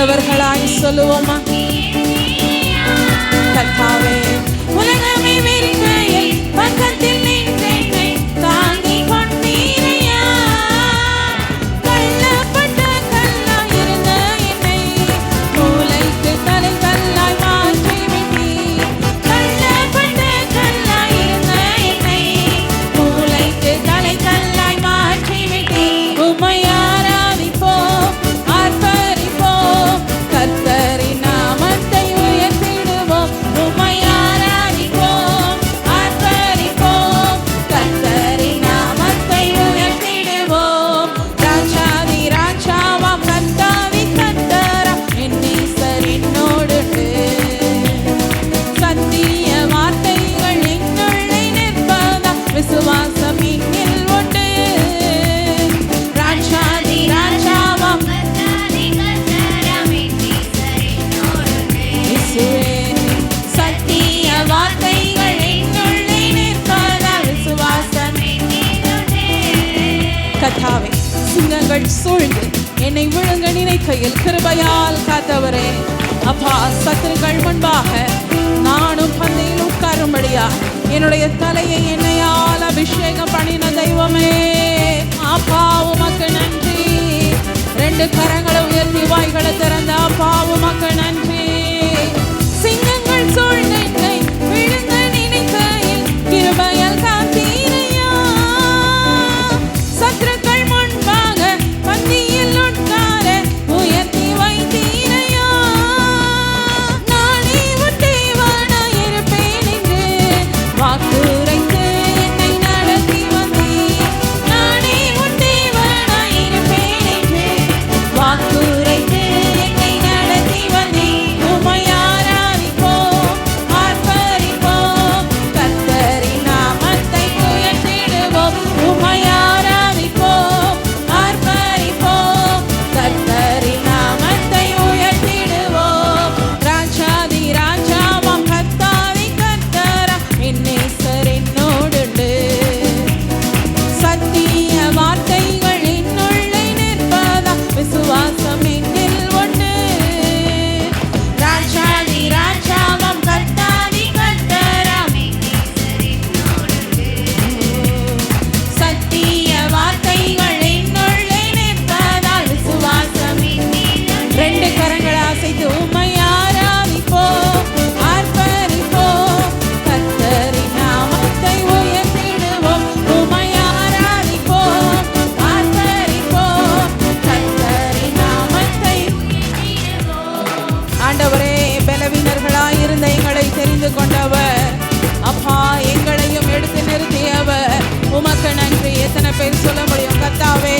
உள்ளவர்களாய் சொல்லுவோமா? கர்த்தாவே உலகமே வெறுக்கையில் பக்கத்தில் நின்றேனை தாங்கி கொண்டீரையா. கள்ளப்பட்ட கல்லாய் இருந்த என்னை மூளைக்கு தலை கல்லாய் மாற்றி விட்டீர். கள்ளப்பட்ட கல்லாய் இருந்த என்னை மூளைக்கு தலை கல்லாய் மாற்றி விட்டீர். உம்மை ஆராதிப்போம், ஆர்ப்பரிப்போம், கர்த்தரின் நாமத்தை உயர்த்திடுவோம். உம்மை ஆராதிப்போம், ஆர்ப்பரிப்போம், கர்த்தரின் நாமத்தை உயர்த்திடுவோம். ராஜாதி ராஜாவாம் கர்த்தாதி கர்த்தராம் என் நேசர் என்னோடுண்டு. சத்திய வார்த்தைகள் என்னுள்ளே நிற்பதால் விசுவாசம் என்னில் உண்டு. ராஜாதி ராஜாவாம் இயேசுவே, சத்திய வார்த்தைகள் என்னுள்ளே நிற்பதால் விசுவாசம் என்னில் உண்டு. கர்த்தாவே, சிங்கங்கள் சூழ்ந்து என்னை விழுங்க நினைக்கையில் கிருபையால் காத்தவரே, அப்பா, சத்துருக்கள் முன்பாக நானும் பந்தியில் உட்காரும்படியா என்னுடைய தலையை எண்ணெயால் அபிஷேகம் பண்ணின தெய்வமே, அப்பா உமக்கு நன்றி. 2 கரங்களை உயர்த்தி வாய்களை திறந்த அப்பா உமக்கு நன்றி. சிங்கங்கள் சூழ்ந்து என்னை விழுங்க நினைக்கையில் கிருபையால் காத்தீரையா. சத்துருக்கள் முன்பாக பந்தியில் உட்கார உயர்த்தி வைத்தீரையா. நானே உன் தேவனாய் இருப்பேன் என்று வாக்குரைத்து என்னை நடத்தி வந்தீர். நானே உன் தேவனாய் இருப்பேன் என்று வாக்குரைத்து என்னை நடத்தி வந்தீர். உம்மை ஆராதிப்போம், ஆர்ப்பரிப்போம், கர்த்தரின் நாமத்தை உயர்த்திடுவோம். உம்மை ஆராதிப்போம், ஆர்ப்பரிப்போம், கர்த்தரின் நாமத்தை உயர்த்திடுவோம். ராஜாதி ராஜாவாம் கர்த்தாதி கர்த்தராம் என் நேசர் என்னோடுண்டு. சத்திய வார்த்தைகள் என்னுள்ளே நிற்பதால் விசுவாசம் என்னில் உண்டு. ராஜாதி ராஜாவாம் கர்த்தாதி கர்த்தராம் என் நேசர் என்னோடுண்டு. சத்திய வார்த்தைகள் என்னுள்ளே நிற்பதால் விசுவாசம் என்னில் உண்டு. 2 கரங்களை அசைத்து உம்மை ஆராதிப்போம், ஆர்ப்பரிப்போம், கர்த்தரின் நாமத்தை உயர்த்திடுவோம். உம்மை ஆராதிப்போம், ஆர்ப்பரிப்போம், கர்த்தரின் நாமத்தை உயர்த்திடுவோம். ஆண்டவரே, பலவீனர்களாய் இருந்த எங்களை தெரிந்து கொண்டவர், அப்பா, எங்களையும் எடுத்து நிறுத்தியவர், உமக்கு நன்றி. எத்தனை பேர் சொல்ல முடியும்? கர்த்தாவே,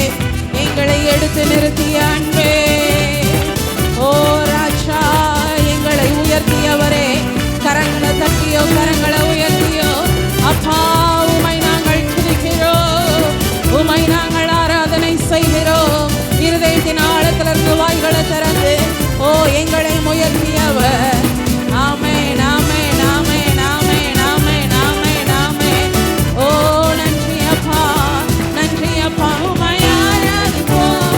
எங்களை எடுத்து நிறுத்திய அன்பே, ஓ ராஜா, எங்களை உயர்த்தியவரே, கரங்களை தட்டியோ கரங்களை உயர்த்தியோ, அப்பா, உமை நாங்கள் துதிக்கிறோம், உமை நாங்கள் ஆராதனை செய்கிறோம். இருதயத்தின் ஆழத்திலிருந்து வாய்களை திறந்து ஓ எங்களை உயர்த்தியவர். ஆமென், ஆமென், ஆமென், ஆமென், ஆமென், ஆமென், ஆமென். ஓ நன்றி அப்பா, நன்றி அப்பா. உம்மை ஆராதிப்போம்,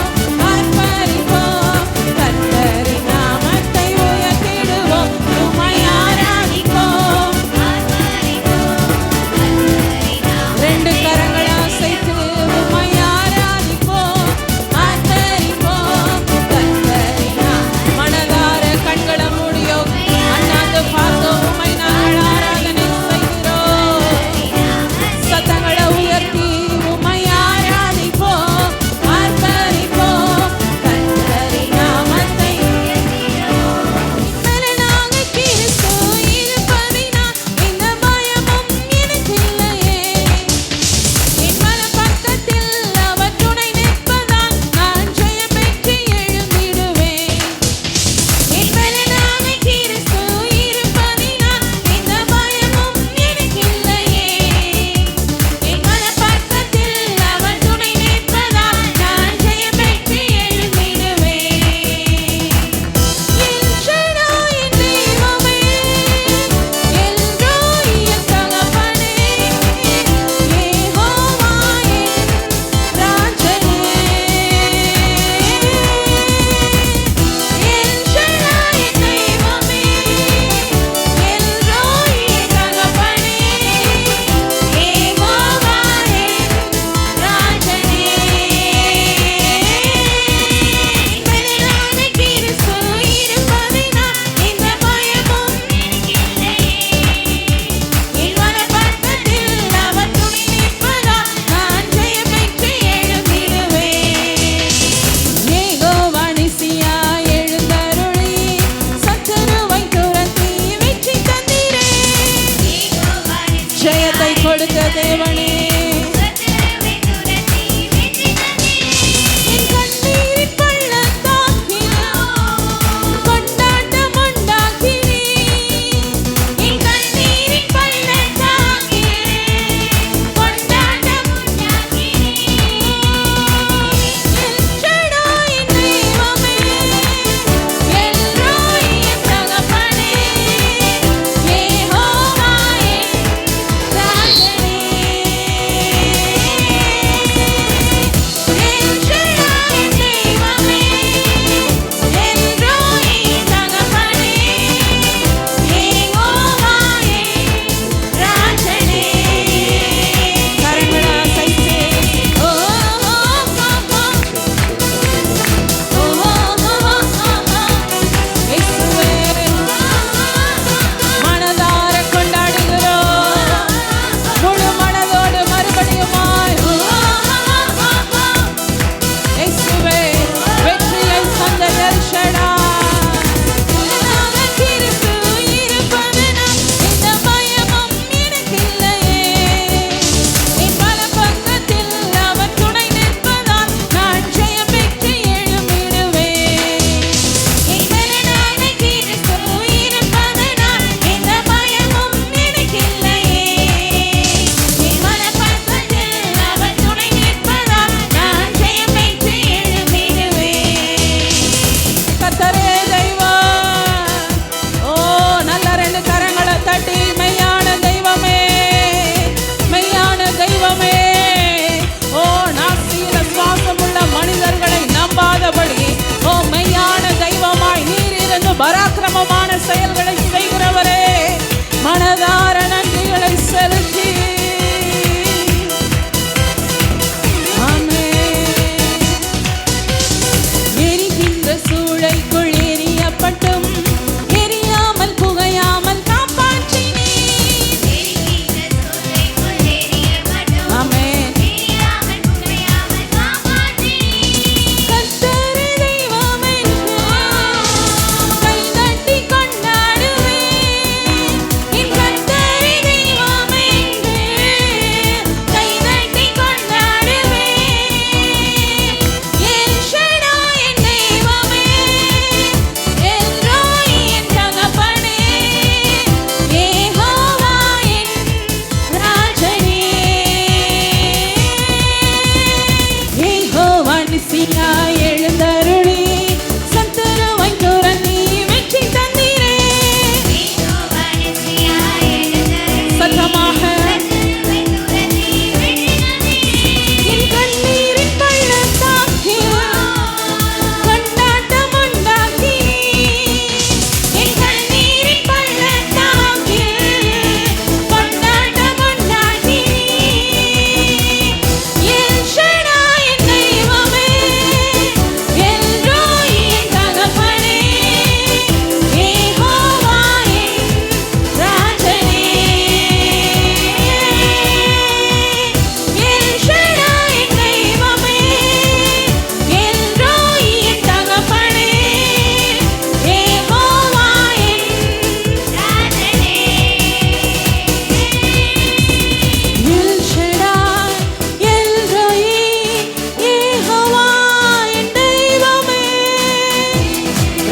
ஆர்ப்பரிப்போம், கர்த்தரின் நாமத்தை உயர்த்திடுவோம். உம்மை ஆராதிப்போம், ஆர்ப்பரிப்போம், கர்த்தரின் நாமத்தை 2 கரங்களை அசைத்து உம்மை ஆராதிப்போம், ஆர்ப்பரிப்போம், கர்த்தரின் மனதார கண்களை மூடியோ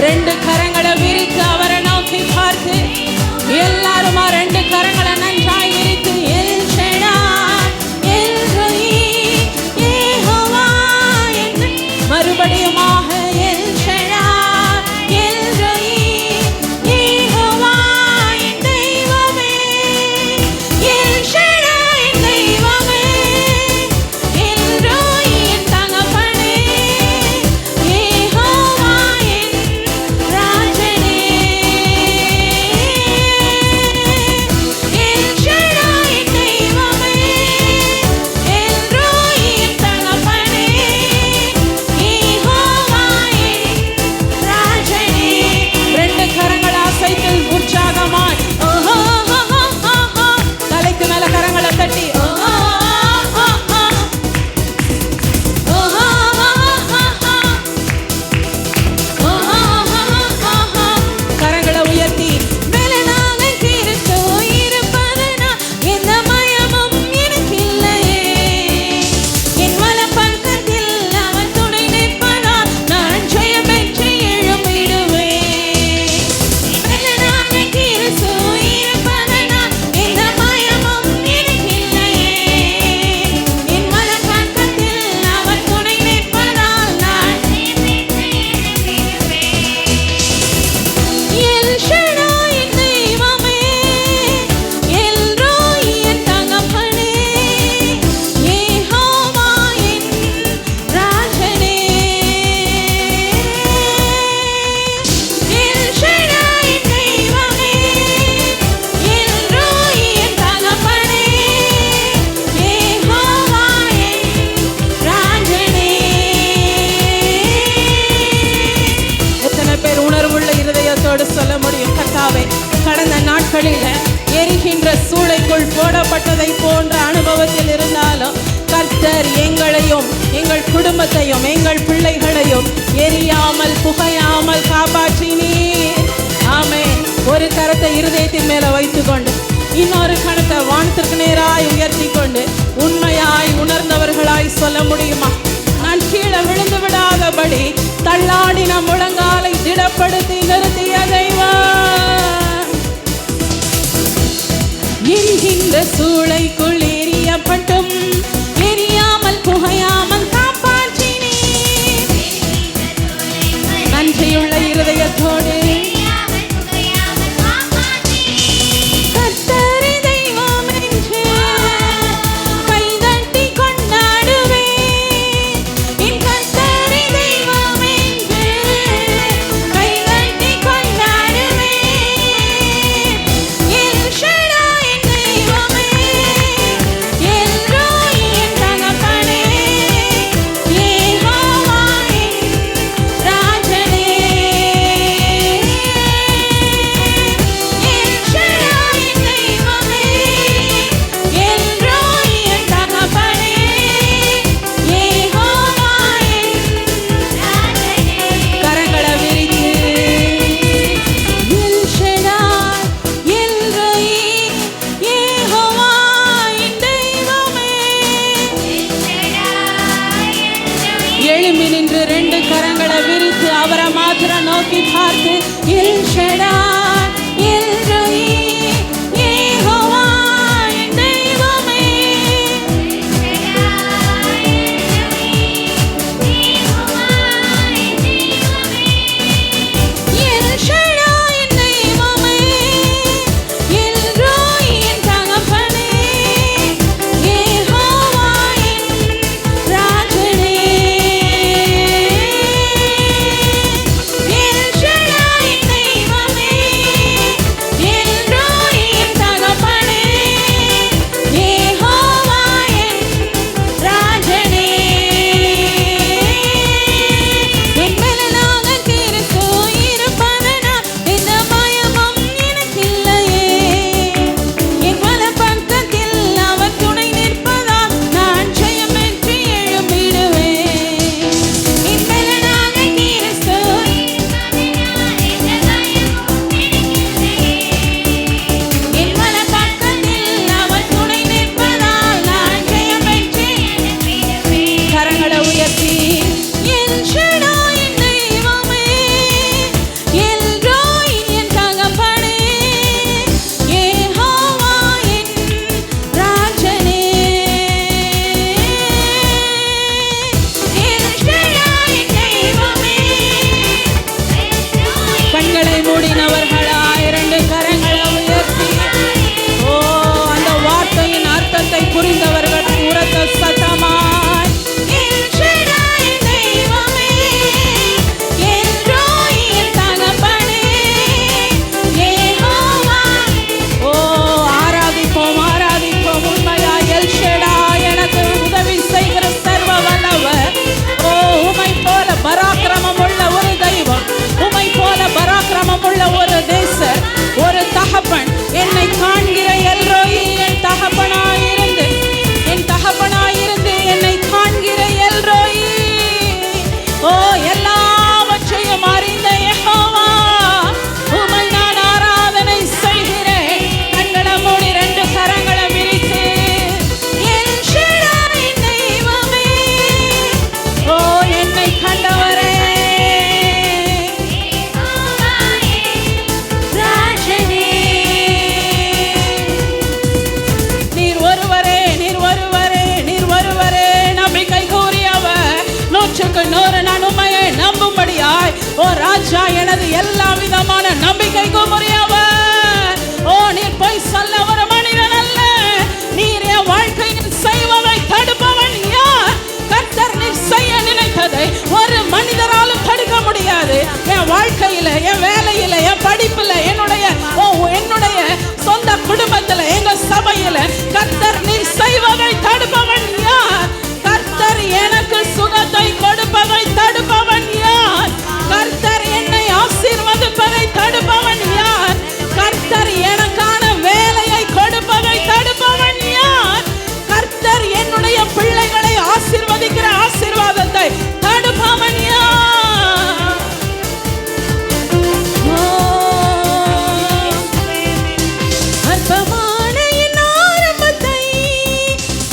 ரெண்டு கரங்களை விரித்து அவரை நோக்கி பார்த்து எல்லாருமா ரெண்டு கரங்களை நன்றாய் விரித்து El Shaddai El Roi Jehovah என்று மறுபடியுமாக El Shaddai El Roi Jehovah என் தெய்வமே எல் ஷடாய் என் தெய்வமே எல் ரோயி என் தகப்பனே யெகோவா என் ராஜனே எல் ஷடாய் என் தெய்வமே எல் ரோயி என் தகப்பனே யெகோவா என் ராஜனே. ரெண்டு கரங்களை அசைத்து உற்சாகமாய் ஓஹோ தலைக்கு மேல கரங்களை தட்டி கரங்களை உயர்த்தி மேலாக கிறிஸ்து இருப்பதனால் எந்த பயமும் எனக்கில்லையே என் வலப்பக்கத்தில் அவர் துணை நிற்பதால் நான் ஜெயம் பெற்று எழும்பிடுவேன் மேலாக கிறிஸ்து இருப்பதனால் எந்த பயமும் எனக்கில்லையே என் வலப்பக்கத்தில் அவர் துணை நிற்பதால் நான் ஜெயம் பெற்று எழும்பிடுவேன் எல் ஷடாய் என் தெய்வமே எல் ரோயி என் தகப்பனே யெகோவா என் ராஜனே எல் ஷடாய் என் தெய்வமே எல் ரோயி என் தகப்பனே யெகோவா என் ராஜனே. எத்தனை பேர் உணர்வுள்ள இருதயத்தோடு சொல்ல முடியும் கர்த்தாவே கடந்த நாட்களில் எரிகின்ற சூளைக்குள் போடப்பட்டதை போன்ற அனுபவத்தில் இருந்தாலும் கர்த்தர் எங்களையும் எங்கள் குடும்பத்தையும் எங்கள் பிள்ளைகளையும் எரியாமல் புகையாமல் காப்பாற்றினீர். ஆமென். ஒரு கரத்தை இருதயத்தின் மேல வைத்துக்கொண்டு இன்னொரு கரத்தை வானத்திற்கு நேராய் உயர்த்தி கொண்டு உண்மையாய் உணர்ந்தவர்களாய் சொல்ல முடியுமா? நான் கீழே விழுந்து விடாதபடி தள்ளாடின முழங்காலை திடப்படுத்தி நிறுத்திய தெய்வம் எரிகின்ற சூளைக்குள் எரியப்பட்டும் எரியாமல் புகையாமல் காப்பாற்றினீர். நன்றியுள்ள இருதயத்தோடு கர்த்தரே தெய்வம் என்று கைதட்டி கொண்டாடுவேன். என் கர்த்தரே தெய்வம் என்று கைதட்டி கொண்டாடுவேன். எல் ஷடாய் என் தெய்வமே எல் ரோயி என் தகப்பனே யெகோவா என் ராஜனே எல் ஷடாய் என் தெய்வமே எல் ரோயி என் தகப்பனே யெகோவா என் ராஜனே. கரங்களை விரித்து El Shaddai El Roi Jehovah என் தெய்வமே. எழும்பி நின்று ரெண்டு கரங்களை விரித்து அவரை மாத்திரம் நோக்கி பார்த்து El Shaddai El Roi Jehovah என் தெய்வமே எல் ஷடாய் என் தெய்வமே எல் ரோயி என் தகப்பனே யெகோவா என் ராஜனே எல் ஷடாய் என் தெய்வமே மூடினவர்களாய் இரண்டு கரங்களை உயர்த்தி அந்த வார்த்தையின் அர்த்தத்தை புரிந்தவர்கள் உரத்த சத்தமாய் ஆராதிப்போம் ஆராதிப்போம். உண்மையா எல் ஷடாய் எனக்கு உதவி செய்கிற சர்வ வல்லவர். உமை போல பராக்கிரமம் உள்ள ஒரு தெய்வம், உமை போல பராக்கிரமம் உள்ள ஒரு தேசர், ஒரு தகப்பன், என்னை காண்கிற எல்ரோயி, என் தகப்பனாயிருந்து என்னை காண்கிற எல்ரோயி. எல்லாவற்றையும் அறிந்த யெகோவா, உமை நான் ஆராதனை செய்கிறேன். கண்களை மூடி ரெண்டு கரங்களை விரித்து எல் ஷடாய் தெய்வமே, என்னை கண்டவரே, நீர் ஒருவரே, நீர் ஒருவரே, நீர் ஒருவரே நம்பிக்கை கூறியவர். 100க்கு 100 நான் உண்மையை நம்பும்படியாய் ராஜா எனது எல்லா விதமான நம்பிக்கைக்கு உரியவர். நீர் போய் சொல்ல ஒரு மனிதன் அல்ல. நீர் என் வாழ்க்கையில் செய்வதை தடுப்பவன் யார்? கர்த்தர் நீர் செய்ய நினைத்ததை ஒரு மனிதராலும் தடுக்க முடியாது. என் வாழ்க்கையில, என் வேலையில, என் படிப்புல, என்னுடைய சொந்த குடும்பத்துல, எங்க சபையில கர்த்தர் நீர் செய்வதை தடுப்பவன் யார்? கர்த்தர் எனக்கு சுகத்தை கொடுப்பதை தடுப்பவன் யார்? கர்த்தர் என்னை ஆசீர்வதிப்பதை தடுப்பவன் யார்? கர்த்தர் எனக்கான வேலையை கொடுப்பதை தடுப்பவன் யார்? கர்த்தர் என்னுடைய பிள்ளைகளை ஆசீர்வதிக்கிற ஆசீர்வாதத்தை தடுப்பவன் யார்? அற்பமான என் ஆரம்பத்தை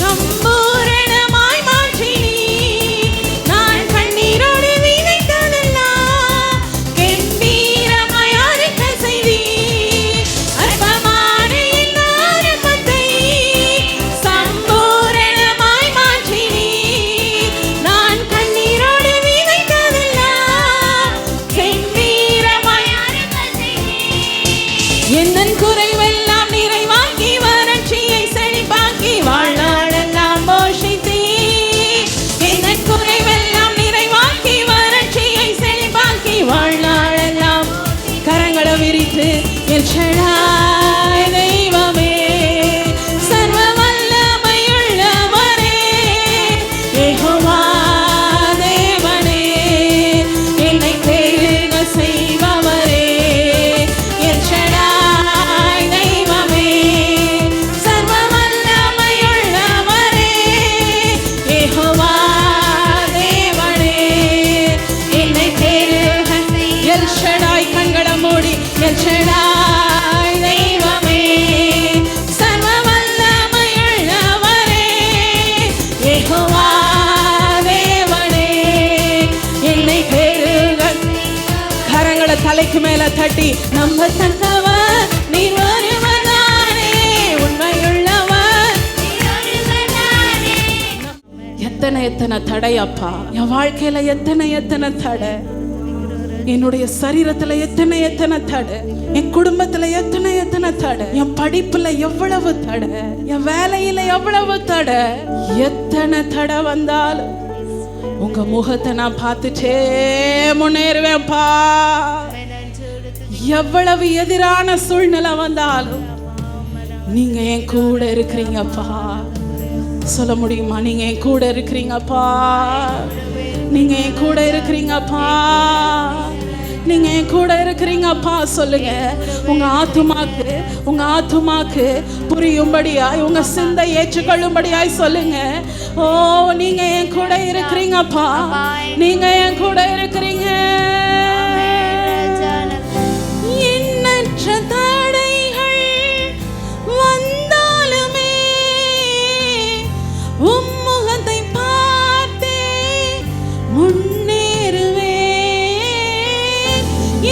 சம்பூரணமாய் மாற்றினீ. நான் கண்ணீரோடு விதைத்ததெல்லாம் கெம்பீரமாய் அறுக்க செய்தீ. அற்பமான என் ஆரம்பத்தை சம்பூரணமாய் மாற்றினீ. நான் கண்ணீரோடு விதைத்ததெல்லாம் கெம்பீரமாய் அறுக்க செய்தீ. என்னன் குறைவெல்லாம் நிறைவாக்கி வறட்சியை செழிப்பாக்கி வாழ்நாளெல்லாம் போஷித்தீ. என்னன் குறைவெல்லாம் நிறைவாக்கி வறட்சியை செழிப்பாக்கி வாழ்நாளெல்லாம். கரங்களை விரித்து எல் ஷடாய் தெய்வமே, சர்வ வல்லமையுள்ளவரே, யெகோவா தேவனே, என்னை பெருக செய்பவரே, எல் ஷடாய் தெய்வமே, சர்வ வல்லமையுள்ளவரே, யெகோவா தேவனே, என்னை பெருக. எல் ஷடாய் கண்களை மூடி எல் ஷடாய் தெய்வமே, சர்வ வல்லமையுள்ளவரே, யெகோவா தேவனே, என்னை பெருக. கரங்களை தலைக்கு மேல தட்டி நம்ம தந்தவர் நீர் ஒருவர்தானே, உண்மையுள்ளவர் எத்தனை எத்தனை தடை அப்பா என் வாழ்க்கையில, எத்தனை தடை என்னுடைய சரீரத்துல, எத்தனை தடை என் குடும்பத்துல, எத்தனை தடை என் படிப்புல, எவ்வளவு தடை என் வேலையில, எவ்வளவு தடை. எத்தனை தடை வந்தாலும் உங்க முகத்தை நான் பார்த்துட்டே முன்னேறுவேன்ப்பா. எவ்வளவு எதிரான சூழ்நிலை வந்தாலும் நீங்க என் கூட இருக்கிறீங்கப்பா. சொல்ல முடியுமா? நீங்க என் கூட இருக்கிறீங்கப்பா, நீங்க என் கூட இருக்கிறீங்கப்பா, நீங்க என் கூட இருக்கிறீங்கப்பா. சொல்லுங்க. உங்க ஆத்துமாக்கு புரியும்படியாய், உங்க சிந்தை ஏற்றுக்கொள்ளும்படியாய் சொல்லுங்க. நீங்க என் கூட இருக்கிறீங்கப்பா, நீங்க என் கூட இருக்கிறீங்க. எண்ணற்ற தடைகள் வந்தாலுமே உம்முகத்தை பார்த்தே முன்னேறுவே.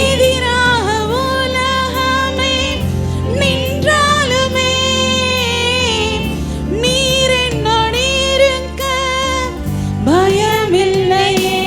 எதிராக உலகமே நின்றாலுமே நீர் என்னோடு இருக்க பயமில்லையே.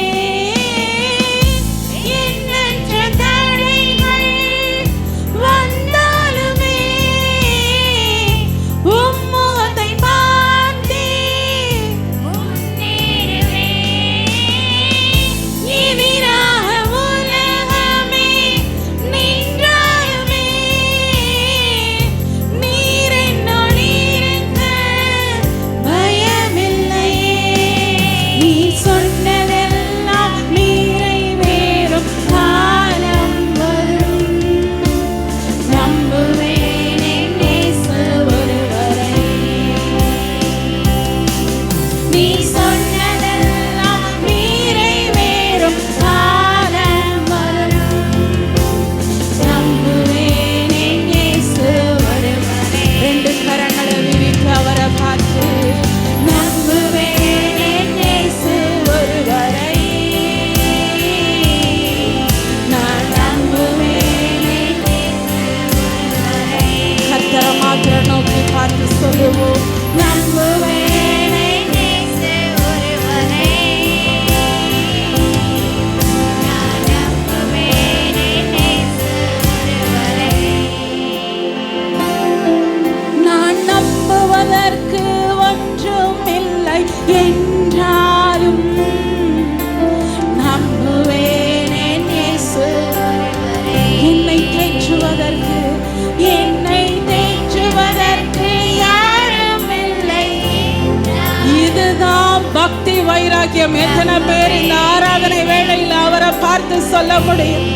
வைராக்கியம் எத்தனை பேர் இந்த ஆராதனை வேளையில் அவரை பார்த்து சொல்ல முடியும்?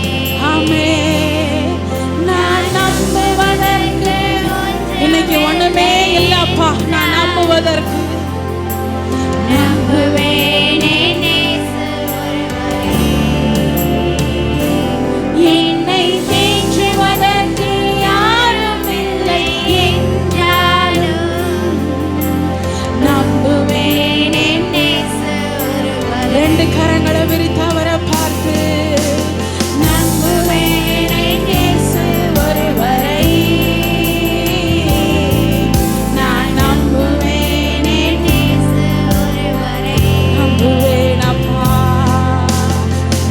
ஆமென். நான் நம்புவதற்கு இன்னைக்கு ஒண்ணுமே இல்லப்பா, நான் நம்புவதற்கு என்னை தேற்றுவதற்கு யாரும் இல்லை என்றாலும் நம்புவேன் என் இயேசு ஒருவரே. ரெண்டு கரங்களை விரித்து அவரை பார்த்து நம்புவேன் என் இயேசு ஒருவரை. நான் நம்புவேன் என் இயேசு ஒருவரை. நம்புவேன் அப்பா,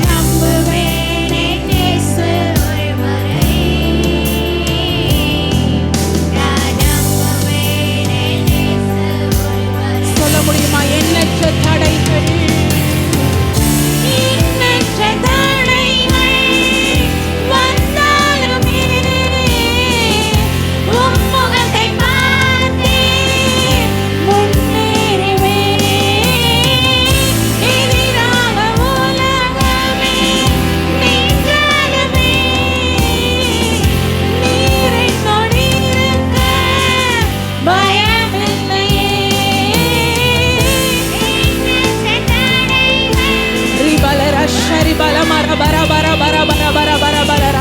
நம்புவேன் என் இயேசு ஒருவரை. நான் நம்புவேன் என் இயேசு ஒருவரை. சொல்ல முடியுமா? எண்ணற்ற தடைகள், எண்ணற்ற தடைகள் வந்தாலுமே உம் முகத்தை பார்த்தே முன்னேறுவேனே. எதிராக உலகமே நின்றாலுமே நீரை கொண்டிருக்க பயமில்லையே. எண்ணற்ற தடைகள் ரிபலர ஷரிபல மர பர பர பர பர பர பர பரர.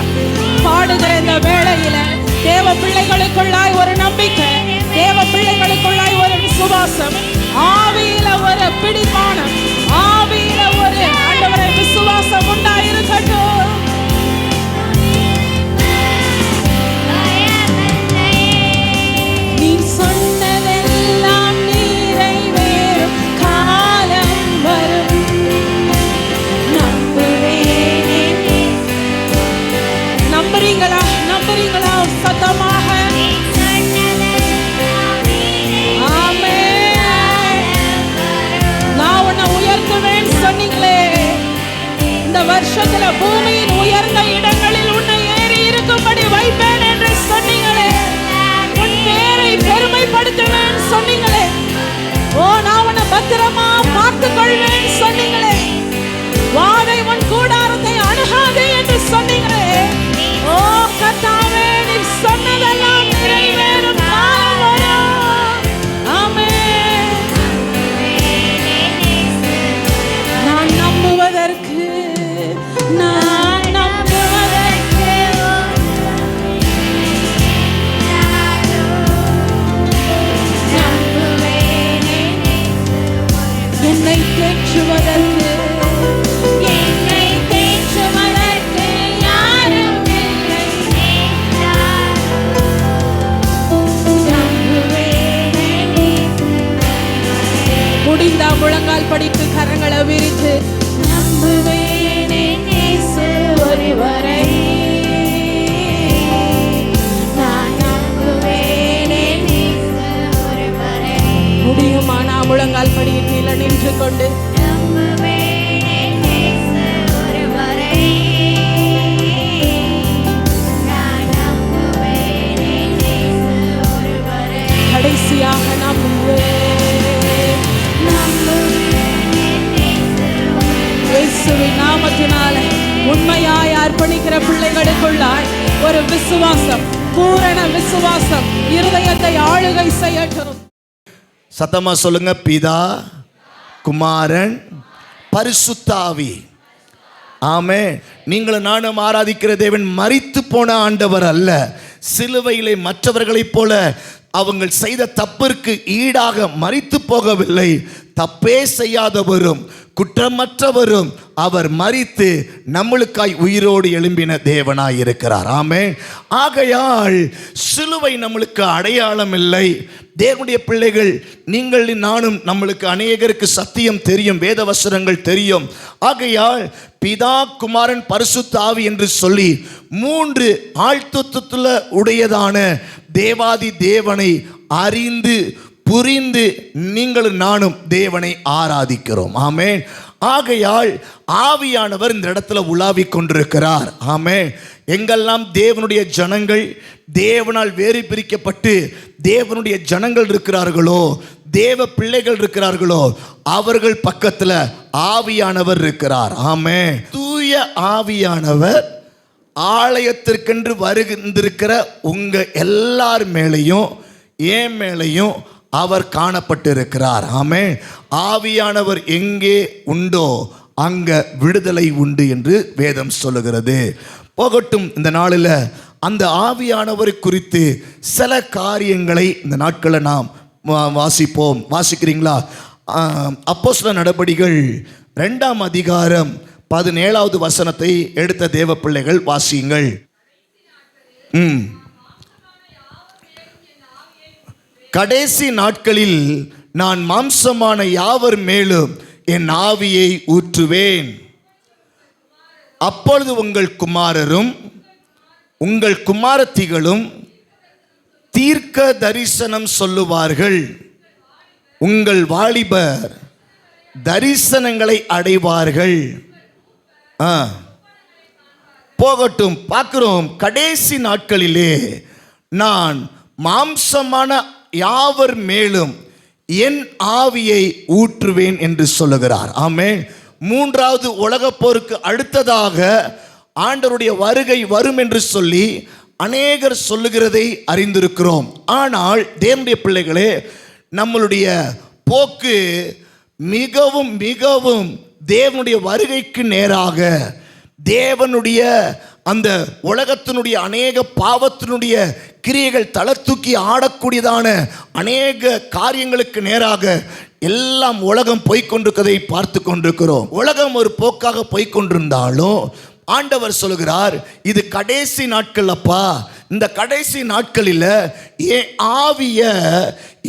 பாடுகிற இந்த வேளையில தேவ பிள்ளைகளுக்குள்ளாய் ஒரு நம்பிக்கை, தேவ பிள்ளைகளுக்குள்ளாய் ஒரு விசுவாசம், ஆவியில ஒரு பிடிமானம், ஆவியில ஒரு ஆண்டவரை விசுவாசம் உண்டாயிருக்கட்டும். நீ சொன்னதெல்லாம் நிறைவேறும் காலம் வரும். நம்புறீங்களா? நம்புறீங்களா? சத்தமாக ஆமென். நான் உன்னை உயர்த்துவேன் சொன்னீங்களே. இந்த வருஷத்துல பூமியின் உயர்ந்த இடங்களில் உன்னை ஏறி இருக்கும்படி வைப்பேன் என்று சொன்னீங்களே. உன் பேரை பெருமைப்படுத்துவேன் சொன்னீங்களே. ஓ, நான் உன்னை பத்திரமா பார்த்துக் கொள்வேன் சொன்னீங்களே. வாதை உன் கூடாரத்தை அணுகாதே என்று சொன்னீங்களே. ஓ கர்த்தாவே, நீர் சொன்னதெல்லாம் நிறைவேறும் காலம் வரும். ஆமென். நான் நம்புவதற்கு, நான் நம்புவதற்கு என்னை தேற்றுவதற்கு, என்னை தேற்றுவதற்கு யாரும் இல்லை என்றாலும் நம்புவேன் என் இயேசு ஒருவரை. முடிந்தா முழங்கால் படித்து கரங்களை விரித்து நம்புவேன் என் இயேசு ஒருவரை. நான் நம்புவேன் என் இயேசு ஒருவரை. முடியுமா? நான் முழங்கால் படியில் கீழே நின்று கொண்டு நம்புவேன் என் இயேசு ஒருவரை. நான் நம்புவேன் என் இயேசு ஒருவரை. கடைசியாக நம்புவேன். நம்புவேன் என் இயேசு ஒருவரை. இயேசுவின் நாமத்தினால உண்மையாய் அர்ப்பணிக்கிற பிள்ளைகளுக்குள்ளாய் ஒரு விசுவாசம், பூரண விசுவாசம் இருதயத்தை ஆளுகை செய்யட்டும். சத்தமா சொல்லுங்க. பிதா, குமாரன், பரிசுத்த ஆவி. ஆமென். நீங்களும் நானும் ஆராதிக்கிற தேவன் மரித்து போன ஆண்டவர் அல்ல. சிலுவையிலே மற்றவர்களைப் போல அவங்க செய்த தப்பிற்கு ஈடாக மரித்து போகவில்லை. தப்பே செய்யாதவரும் குற்றமற்றவரும் அவர் மரித்து நம்மளுக்காய் உயிரோடு எழும்பின தேவனாய் இருக்கிறார். ஆமென். ஆகையால் சிலுவை நம்மளுக்கு அடையாளம் இல்லை. தேவனுடைய பிள்ளைகள் நீங்கள் நானும், நம்மளுக்கு அநேகருக்கு சத்தியம் தெரியும், வேத வசனங்கள் தெரியும். ஆகையால் பிதா, குமாரன், பரிசுத்த ஆவி என்று சொல்லி 3 ஆழ்த்துவத்தில் உடையதான தேவாதி தேவனை அறிந்து புரிந்து நீங்களும் நானும் தேவனை ஆராதிக்கிறோம். ஆமென். ஆகையால் ஆவியானவர் இந்த இடத்துல உலாவிக் கொண்டிருக்கிறார். ஆமென். எங்கெல்லாம் தேவனுடைய ஜனங்கள் தேவனால் வேறு பிரிக்கப்பட்டு தேவனுடைய ஜனங்கள் இருக்கிறார்களோ, தேவ பிள்ளைகள் இருக்கிறார்களோ அவர்கள் பக்கத்துல ஆவியானவர் இருக்கிறார். ஆமென். தூய ஆவியானவர் ஆலயத்திற்கென்று வருகின்றிருக்கிற உங்க எல்லார் மேலையும் என் மேலையும் அவர் காணப்பட்டிருக்கிறார். ஆமென். ஆவியானவர் எங்கே உண்டோ அங்க விடுதலை உண்டு என்று வேதம் சொல்லுகிறது. போகட்டும், இந்த நாளில் அந்த ஆவியானவரை குறித்து சில காரியங்களை இந்த நாட்களில் நாம் வாசிப்போம். வாசிக்கிறீங்களா? அப்போஸ்தலர் நடபடிகள் 2ஆம் அதிகாரம் 17வது வசனத்தை எடுத்த தேவ பிள்ளைகள் வாசியுங்கள். கடைசி நாட்களில் நான் மாம்சமான யாவர் மேலும் என் ஆவியை ஊற்றுவேன். அப்பொழுது உங்கள் குமாரரும் உங்கள் குமாரத்திகளும் தீர்க்க தரிசனம் சொல்லுவார்கள். உங்கள் வாலிபர் தரிசனங்களை அடைவார்கள். போகட்டும், பார்க்கிறோம். கடைசி நாட்களிலே நான் மாம்சமான யாவர் மேலும் என் ஆவியை ஊற்றுவேன் என்று சொல்லுகிறார். ஆமென். 3வது உலகப் போருக்கு அடுத்ததாக ஆண்டவருடைய வருகை வரும் என்று சொல்லி அநேகர் சொல்லுகிறதை அறிந்திருக்கிறோம். ஆனால் தேவனுடைய பிள்ளைகளே, நம்மளுடைய போக்கு மிகவும் மிகவும் தேவனுடைய வருகைக்கு நேராக, தேவனுடைய அந்த உலகத்தினுடைய அநேக பாவத்தினுடைய கிரியைகள் தலை தூக்கி ஆடக்கூடியதான அநேக காரியங்களுக்கு நேராக எல்லாம் உலகம் போய்கொண்டிருக்கிறதை பார்த்து கொண்டிருக்கிறோம். உலகம் ஒரு போக்காக போய்கொண்டிருந்தாலும் ஆண்டவர் சொல்லுகிறார், இது கடைசி நாட்கள் அப்பா. இந்த கடைசி நாட்களில் என் ஆவிய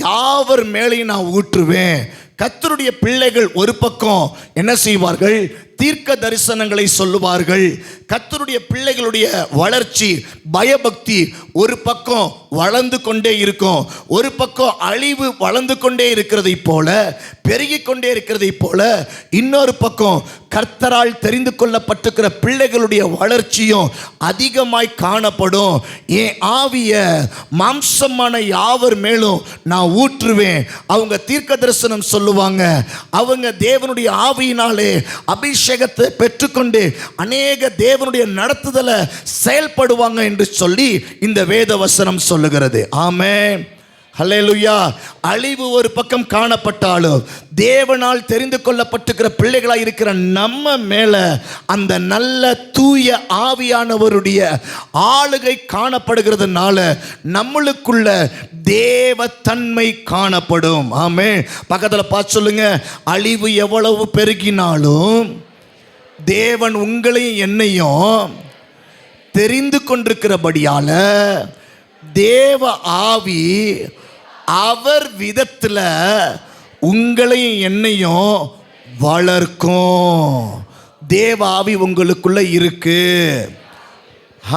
யாவர் மேலேயும் நான் ஊற்றுவேன். கர்த்தருடைய பிள்ளைகள் ஒரு பக்கம் என்ன செய்வார்கள்? தீர்க்க தரிசனங்களை சொல்லுவார்கள். கர்த்தருடைய பிள்ளைகளுடைய வளர்ச்சி, பயபக்தி ஒரு பக்கம் வளர்ந்து கொண்டே இருக்கும். ஒரு பக்கம் அழிவு வளர்ந்து கொண்டே இருக்கிறதை போல, பெருகி கொண்டே இருக்கிறதை போல, இன்னொரு பக்கம் கர்த்தரால் தெரிந்து கொள்ளப்பட்டிருக்கிற பிள்ளைகளுடைய வளர்ச்சியும் அதிகமாய் காணப்படும். என் ஆவிய மாம்சமான யாவர் மேலும் நான் ஊற்றுவேன். அவங்க தீர்க்க தரிசனம் சொல்லுவாங்க. அவங்க தேவனுடைய ஆவியினாலே அபிஷேகத்தை பெற்றுக்கொண்டு அநேக தேவனுடைய நடத்துதலை செயல்படுவாங்க என்று சொல்லி இந்த வேத வசனம் சொல்லுகிறது. ஆமென். ஹல்லேலூயா. அழிவு ஒரு பக்கம் காணப்பட்டாலும் தேவனால் தெரிந்து கொள்ளப்பட்டிருக்கிற பிள்ளைகளாக இருக்கிற நம்ம மேல அந்த நல்ல தூய ஆவியானவருடைய ஆளுகை காணப்படுகிறதுனால நம்மளுக்குள்ள தேவ தன்மை காணப்படும். ஆமென். பக்கத்தில் பார்த்து சொல்லுங்க, அழிவு எவ்வளவு பெருகினாலும் தேவன் உங்களையும் என்னையும் தெரிந்து கொண்டிருக்கிறபடியால தேவ ஆவி அவர் விதத்தில் உங்களையும் என்னையும் வளர்க்கும். தேவ ஆவி உங்களுக்குள்ள இருக்கு.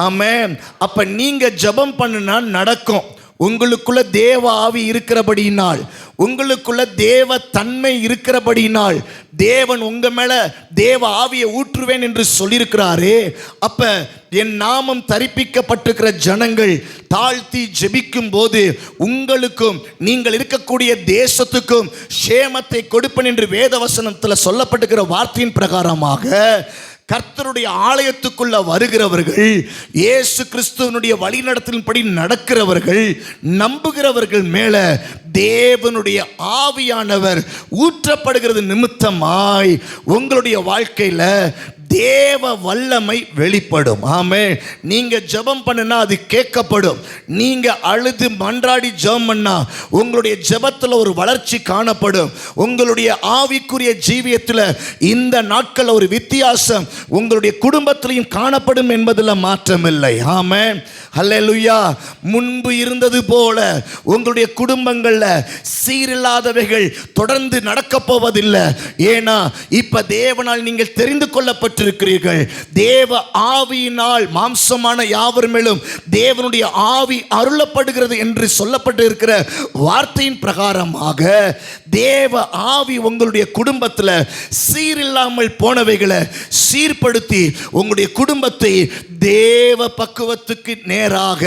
ஆமென். அப்ப நீங்க ஜெபம் பண்ணுனா நடக்கும். உங்களுக்குள்ள தேவ ஆவி இருக்கிறபடியினால், உங்களுக்குள்ள தேவ தன்மை இருக்கிறபடியினால் தேவன் உங்க மேல தேவ ஆவியை ஊற்றுவேன் என்று சொல்லியிருக்கிறாரே. அப்ப என் நாமம் தரிப்பிக்கப்பட்டிருக்கிற ஜனங்கள் தாழ்த்தி ஜெபிக்கும் போது உங்களுக்கும் நீங்கள் இருக்கக்கூடிய தேசத்துக்கும் சேமத்தை கொடுப்பேன் என்று வேதவசனத்தில் சொல்லப்பட்டிருக்கிற வார்த்தையின் பிரகாரமாக கர்த்தருடைய ஆலயத்துக்குள்ள வருகிறவர்கள், இயேசு கிறிஸ்துவனுடைய வழிநடத்தலின்படி நடக்கிறவர்கள், நம்புகிறவர்கள் மேல தேவனுடைய ஆவியானவர் ஊற்றப்படுகிறது நிமித்தமாய் உங்களுடைய வாழ்க்கையில தேவ வல்லமை வெளிப்படும். ஆமென். நீங்க ஜெபம் பண்ணுனா அது கேட்கப்படும். நீங்க அழுது மன்றாடி ஜெபம் பண்ணா உங்களுடைய ஜெபத்தில் ஒரு வளர்ச்சி காணப்படும். உங்களுடைய ஆவிக்குரிய ஜீவியத்தில் இந்த நாட்கள் ஒரு வித்தியாசம் உங்களுடைய குடும்பத்திலையும் காணப்படும் என்பதில் மாற்றமில்லை. ஆமென். ஹல்லேலூயா. முன்பு இருந்தது போல உங்களுடைய குடும்பங்களில் சீரில்லாதவைகள் தொடர்ந்து நடக்க போவதில்லை. ஏன்னா இப்ப தேவனால் நீங்கள் தெரிந்து கொள்ளப்பட்டிருக்கிறீர்கள். தேவ ஆவியினால் மாம்சமான யாவர் மேலும் தேவனுடைய ஆவி அருளப்படுகிறது என்று சொல்லப்பட்டு இருக்கிற வார்த்தையின் பிரகாரமாக தேவ ஆவி உங்களுடைய குடும்பத்தில் சீரில்லாமல் போனவைகளை சீர்படுத்தி உங்களுடைய குடும்பத்தை தேவ பக்குவத்துக்கு நேராக,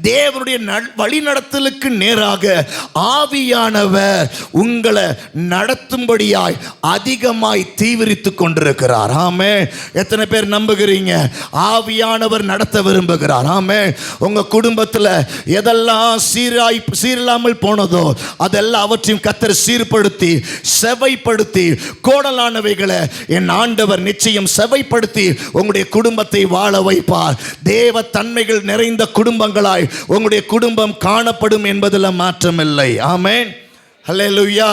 தேவனுடைய வழிநடத்தலுக்கு நேராக ஆவியானவர் உங்களை நடத்தும்படியாய் அதிகமாய் தீவிரித்து கொண்டிருக்கிறார். ஆமே. எத்தனை பேர் நம்புகிறீங்க? ஆவியானவர் நடத்த விரும்புகிறார். ஆமே. உங்க குடும்பத்தில் எதெல்லாம் சீரில்லாமல் போனதோ அதெல்லாம் அவற்றையும் கர்த்தர் சீர்படுத்தி செவைப்படுத்தி கோடலானவைகளை என் ஆண்டவர் நிச்சயம் செவைப்படுத்தி உங்களுடைய குடும்பத்தை வாழ வைப்பார். தேவ தன்மைகள் நிறைந்த குடும்பங்களாய் உங்களுடைய குடும்பம் காணப்படும் என்பதில் மாற்றமில்லை. ஆமென். ஹல்லேலூயா.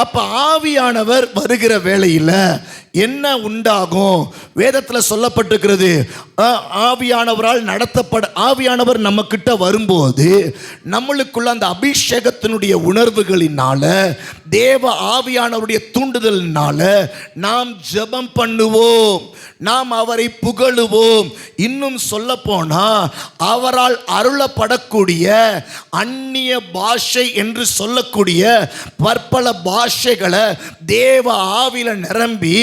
அப்ப ஆவியானவர் வருகிற வேளையில் என்ன உண்டாகும்? வேதத்தில் சொல்லப்பட்டிருக்கிறது, ஆவியானவரால் ஆவியானவர் நம்ம கிட்ட வரும்போது நம்மளுக்குள்ள அந்த அபிஷேகத்தினுடைய உணர்வுகளினால, தேவ ஆவியானவருடைய தூண்டுதலினால நாம் ஜெபம் பண்ணுவோம், நாம் அவரை புகழுவோம். இன்னும் சொல்ல போனா அவரால் அருளப்படக்கூடிய அந்நிய பாஷை என்று சொல்லக்கூடிய பற்பல பாஷைகளை தேவ ஆவியில நிரம்பி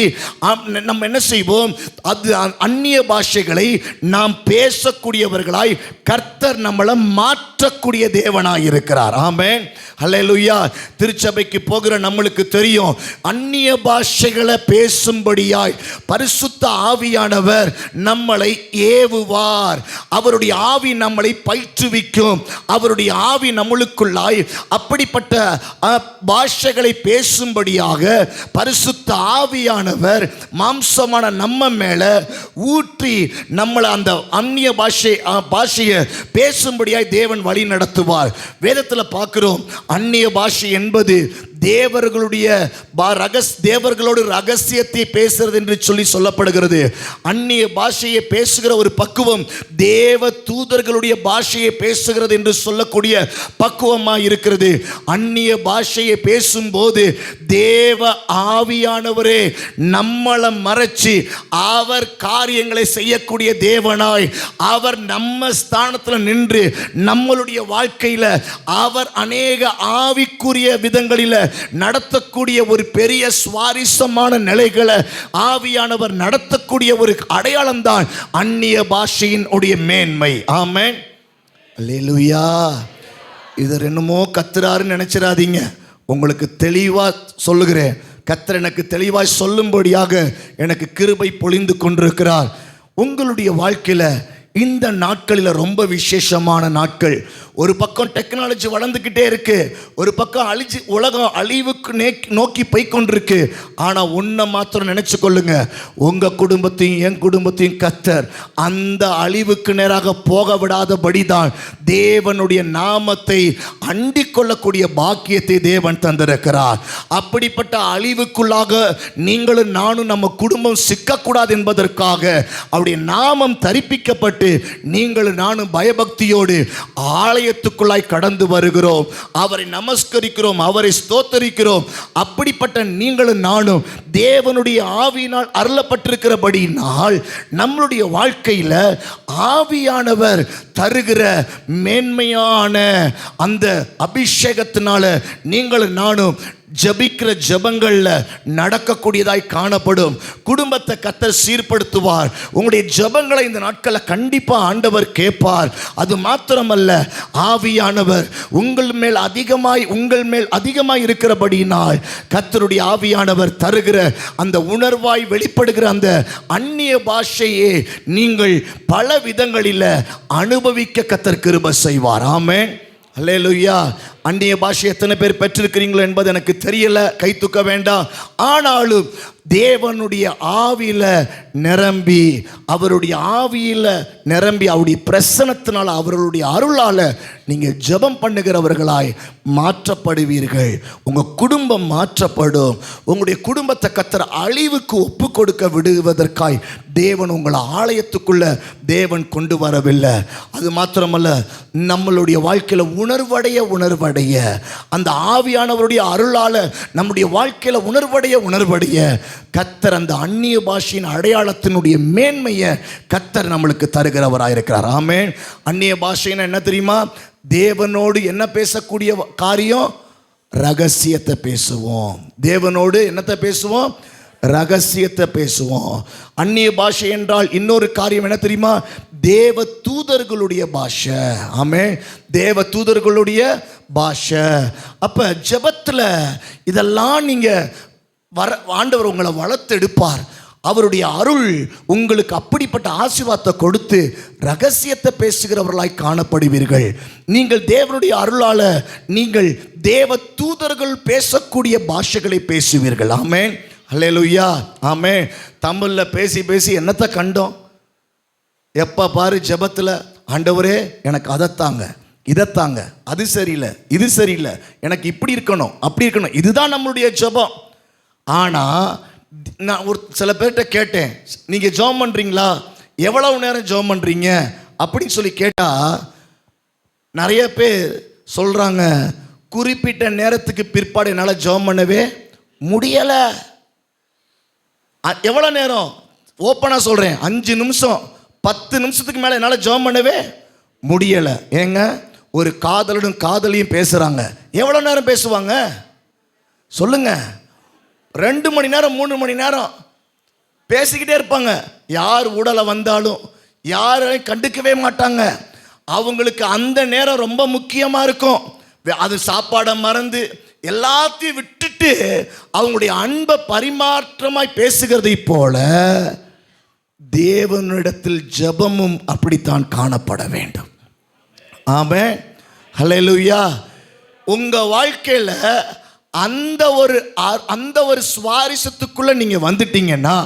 நம்ம என்ன செய்வோம்? அது அந்நிய பாஷைகளை நாம் பேசக்கூடியவர்களாய் கர்த்தர் நம்மளை மாற்றக்கூடிய தேவனாய் இருக்கிறார். ஆமென். ஹல்லேலூயா. திருச்சபைக்கு போகிற நம்மளுக்கு தெரியும், அந்நிய பாஷைகளை பேசும்படியாய் பரிசுத்த ஆவியானவர் நம்மளை ஏவுவார். அவருடைய ஆவி நம்மளை பயிற்றுவிக்கும். அவருடைய ஆவி நம்மளுக்குள்ளாய் அப்படிப்பட்ட பாஷைகளை பேசும்படியாக பரிசுத்த ஆவியானவர் மாம்சமான நம்ம மேல ஊற்றி நம்மளை அந்த அந்நிய பாஷையை பேசும்படியாய் தேவன் வழி நடத்துவார். வேதத்தில் பார்க்கிறோம், அந்நிய பாஷை என்பது தேவர்களோடு ரகசியத்தை பேசுறது என்று சொல்லப்படுகிறது. அந்நிய பாஷையை பேசுகிற ஒரு பக்குவம் தேவ தூதர்களுடைய பாஷையை பேசுகிறது என்று சொல்லக்கூடிய பக்குவமாக இருக்கிறது. அந்நிய பாஷையை பேசும்போது தேவ ஆவியானவரே நம்மளை மறைச்சு அவர் காரியங்களை செய்யக்கூடிய தேவனாய், அவர் நம்ம ஸ்தானத்தில் நின்று நம்மளுடைய வாழ்க்கையில் அவர் அநேக ஆவிக்குரிய விதங்களில் நடத்தக்கூடிய ஒரு பெரிய சுவாரஸ்யமான நிலைகளை ஆவியானவர் நடத்தக்கூடிய ஒரு அடையாளம் தான் அந்நிய பாஷையின் உடைய மேன்மை. ஆமென். அல்லேலூயா. இது என்னமோ கத்துறாருன்னு நினைச்சிடாதீங்க. உங்களுக்கு தெளிவா சொல்லுகிறேன். கர்த்தர் எனக்கு தெளிவாய் சொல்லும்படியாக எனக்கு கிருபை பொழிந்து கொண்டிருக்கிறார். உங்களுடைய வாழ்க்கையில இந்த நாட்களில் ரொம்ப விசேஷமான நாட்கள். ஒரு பக்கம் டெக்னாலஜி வளர்ந்துக்கிட்டே இருக்கு, ஒரு பக்கம் உலகம் அழிவுக்கு நோக்கி போய்கொண்டிருக்கு. ஆனால் ஒன்றை மாத்திரம் நினைச்சு கொள்ளுங்க, உங்க குடும்பத்தையும் என் குடும்பத்தையும் கர்த்தர் அந்த அழிவுக்கு நேராக போக விடாதபடிதான் தேவனுடைய நாமத்தை அண்டிக் கொள்ளக்கூடிய பாக்கியத்தை தேவன் தந்திருக்கிறார். அப்படிப்பட்ட அழிவுக்குள்ளாக நீங்களும் நானும் நம்ம குடும்பம் சிக்கக்கூடாது என்பதற்காக அவருடைய நாமம் தரிப்பிக்கப்பட்டு நீங்களும் நானும் பயபக்தியோடு ஆலயத்துக்குள்ளாய் கடந்து வருகிறோம். அவரை நமஸ்கரிக்கிறோம், அவரை ஸ்தோத்தரிக்கிறோம். அப்படிப்பட்ட நீங்களும் நானும் தேவனுடைய ஆவியினால் அருளப்பட்டிருக்கிறபடியினால் நம்மளுடைய வாழ்க்கையில் ஆவியானவர் தருகிற மேன்மையான அந்த அபிஷேகத்தினால நீங்களும் நானும் ஜபிக்கிற ஜபங்கள்ல நடக்கக்கூடியதாய் காணப்படும். குடும்பத்தை கர்த்தர் சீர்படுத்துவார். உங்களுடைய ஜபங்களை இந்த நாட்களில் கண்டிப்பா ஆண்டவர் கேட்பார். அது மாத்திரமல்ல, ஆவியானவர் உங்கள் மேல் அதிகமாய் இருக்கிறபடியினால் கர்த்தருடைய ஆவியானவர் தருகிற அந்த உணர்வாய் வெளிப்படுகிற அந்த அந்நிய பாஷையை நீங்கள் பல விதங்களில் அனுபவிக்க கர்த்தர் கிருபை செய்வார். ஆமென். அல்லேலூயா. அந்நிய பாஷை எத்தனை பேர் பெற்றிருக்கிறீங்களோ என்பது எனக்கு தெரியல, கை தூக்க வேண்டாம். ஆனாலும் தேவனுடைய ஆவியில நிரம்பி, அவருடைய ஆவியில நிரம்பி, அவருடைய பிரசன்னத்தினால, அவர்களுடைய அருளால நீங்க ஜெபம் பண்ணுகிறவர்களாய் மாற்றப்படுவீர்கள். உங்க குடும்பம் மாற்றப்படும். உங்களுடைய குடும்பத்தை கர்த்தர் அழிவுக்கு ஒப்பு கொடுக்க விடுவதற்காய் தேவன் உங்களை ஆலயத்துக்குள்ள தேவன் கொண்டு வரவில்லை. அது மாத்திரமல்ல, நம்மளுடைய வாழ்க்கையில உணர்வடைய அந்த ஆவியானவருடைய அருளால நம்முடைய வாழ்க்கையில உணர்வடைய கர்த்தர் அந்த அந்நிய பாஷையின் அடையாளத்தினுடைய மேன்மையை கர்த்தர் நம்மளுக்கு தருகிறவராயிருக்கிறார். ஆமென். அந்நிய பாஷைன்னா என்ன தெரியுமா? தேவனோடு என்ன பேசக்கூடிய காரியம்? ரகசியத்தை பேசுவோம். தேவனோடு என்னத்தை பேசுவோம்? ரகசியத்தை பேசுவோம். அந்நிய பாஷை என்றால் இன்னொரு காரியம் என்ன தெரியுமா? தேவ தூதர்களுடைய பாஷை. ஆமென். தேவ தூதர்களுடைய பாஷை. அப்ப ஜெபத்தில் இதெல்லாம் நீங்க ஆண்டவர் உங்களை வளர்த்தெடுப்பார். அவருடைய அருள் உங்களுக்கு அப்படிப்பட்ட ஆசீர்வாதத்தை கொடுத்து ரகசியத்தை பேசுகிறவர்களாய் காணப்படுவீர்கள். நீங்கள் தேவனுடைய அருளால நீங்கள் தேவ தூதர்கள் பேசக்கூடிய பாஷைகளை பேசுவீர்கள். ஆமென். அல்லேலூயா. ஆமென். தமிழில் பேசி பேசி என்னத்தை கண்டோம்? எப்போ பாரு ஜெபத்தில், ஆண்டவரே எனக்கு அதைத்தாங்க, இதைத்தாங்க, அது சரியில்லை, இது சரியில்லை, எனக்கு இப்படி இருக்கணும், அப்படி இருக்கணும். இதுதான் நம்மளுடைய ஜெபம். ஆனால் நான் ஒரு சில பேர்கிட்ட கேட்டேன், நீங்கள் ஜெபம் பண்ணுறீங்களா, எவ்வளவு நேரம் ஜெபம் பண்ணுறீங்க அப்படின்னு சொல்லி கேட்டால் நிறைய பேர் சொல்கிறாங்க, குறிப்பிட்ட நேரத்துக்கு பிற்பாடு என்னால் ஜெபம் பண்ணவே முடியலை. எவ்வளோ நேரம்? ஓப்பனாக சொல்கிறேன், 5 நிமிஷம் 10 நிமிஷத்துக்கு மேலே என்னால் ஜெபம் பண்ணவே முடியலை. ஏங்க, ஒரு காதலனும் காதலியும் பேசுகிறாங்க, எவ்வளோ நேரம் பேசுவாங்க சொல்லுங்க? 2 மணி நேரம் 3 மணி நேரம் பேசிக்கிட்டே இருப்பாங்க. யார் உடலை வந்தாலும் யாரையும் கண்டுக்கவே மாட்டாங்க. அவங்களுக்கு அந்த நேரம் ரொம்ப முக்கியமாக இருக்கும். அது சாப்பாடை மறந்து எல்லாத்தையும் விட்டுட்டு அவங்களுடைய அன்பை பரிமாற்றமாய் பேசுகிறதை போல தேவனிடத்தில் ஜெபமும் அப்படித்தான் காணப்பட வேண்டும். ஆமென். ஹல்லேலூயா. உங்க வாழ்க்கையில் அந்த ஒரு சுவாரஸ்யத்துக்குள்ள நீங்க வந்துட்டீங்கன்னா,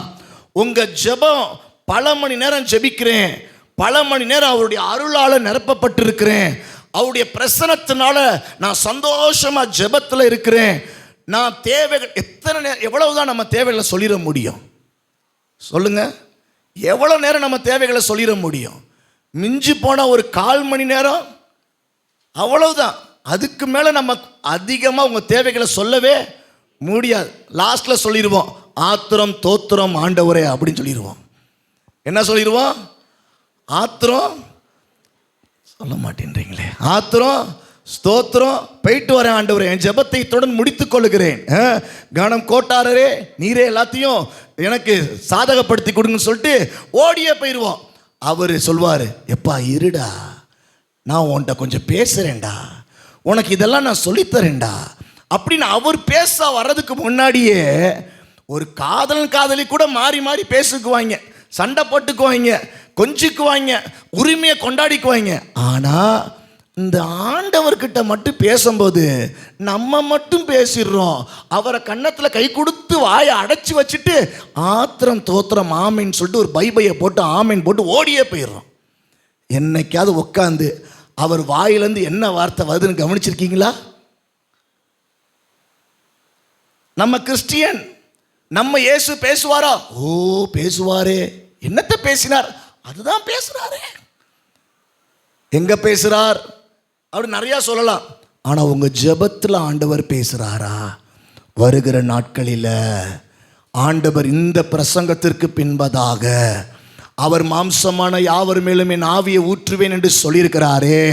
உங்க ஜெபம் பல மணி நேரம் ஜெபிக்கிறேன், பல மணி நேரம் அவருடைய அருளால நிரப்பப்பட்டிருக்கிறேன், அவருடைய பிரசனத்தினால நான் சந்தோஷமா ஜெபத்தில் இருக்கிறேன், நான் தேவைகள் எத்தனை நேரம், எவ்வளவுதான் நம்ம தேவைகளை சொல்லிட முடியும் சொல்லுங்க? எவ்வளவு நேரம் நம்ம தேவைகளை சொல்லிட முடியும்? மிஞ்சி போன ஒரு 1/4 மணி நேரம், அவ்வளவுதான். அதுக்கு மேலே நம்ம அதிகமாக உங்கள் தேவைகளை சொல்லவே முடியாது. லாஸ்ட்டில் சொல்லிடுவோம், ஆத்திரம் தோத்திரம் ஆண்டவரே அப்படின்னு சொல்லிடுவோம். என்ன சொல்லிடுவோம்? ஆத்திரம் சொல்ல மாட்டேன்றீங்களே, ஆத்திரம் ஸ்தோத்திரம், போயிட்டு வரேன் ஆண்டவரே, என் ஜெபத்தை இத்துடன் முடித்துக் கொள்ளுகிறேன், கனம் கோட்டாரரே நீரே எல்லாத்தையும் எனக்கு சாதகப்படுத்தி கொடுங்கன்னு சொல்லிட்டு ஓடியே போயிடுவோம். அவர் சொல்வார், எப்பா இருடா, நான் உன்கிட்ட கொஞ்சம் பேசுகிறேன்டா, உனக்கு இதெல்லாம் நான் சொல்லித்தரேன்டா அப்படின்னு அவர் பேச வர்றதுக்கு முன்னாடியே ஒரு காதலன் காதலி கூட மாறி மாறி பேசிக்குவாங்க, சண்டை போட்டுக்குவாங்க, கொஞ்சிக்குவாங்க, உரிமையை கொண்டாடிக்குவாங்க. ஆனால் இந்த ஆண்டவர்கிட்ட மட்டும் பேசும்போது நம்ம மட்டும் பேசிடுறோம். அவரை கன்னத்தில் கை கொடுத்து வாயை அடைச்சி வச்சுட்டு ஆத்திரம் தோத்திரம் ஆமைன்னு சொல்லிட்டு ஒரு பைபையை போட்டு ஆமைன்னு போட்டு ஓடியே போயிடுறோம். என்னைக்காவது உட்காந்து அவர் வாயிலேருந்து என்ன வார்த்தை வருதுன்னு கவனிச்சிருக்கீங்களா? நம்ம கிறிஸ்டியன், நம்ம இயேசு பேசுவாரா? ஓ பேசுவாரே. என்னத்தை பேசினார்? அதுதான் பேசுறாரு. எங்க பேசுறார் அப்படி நிறைய சொல்லலாம். ஆனால் உங்க ஜெபத்தில் ஆண்டவர் பேசுறாரா? வருகிற நாட்களில் ஆண்டவர் இந்த பிரசங்கத்திற்கு பின்பதாக அவர் மாம்சமான யாவர் மேலும் என் ஆவியை ஊற்றுவேன் என்று சொல்லியிருக்கிறாரே.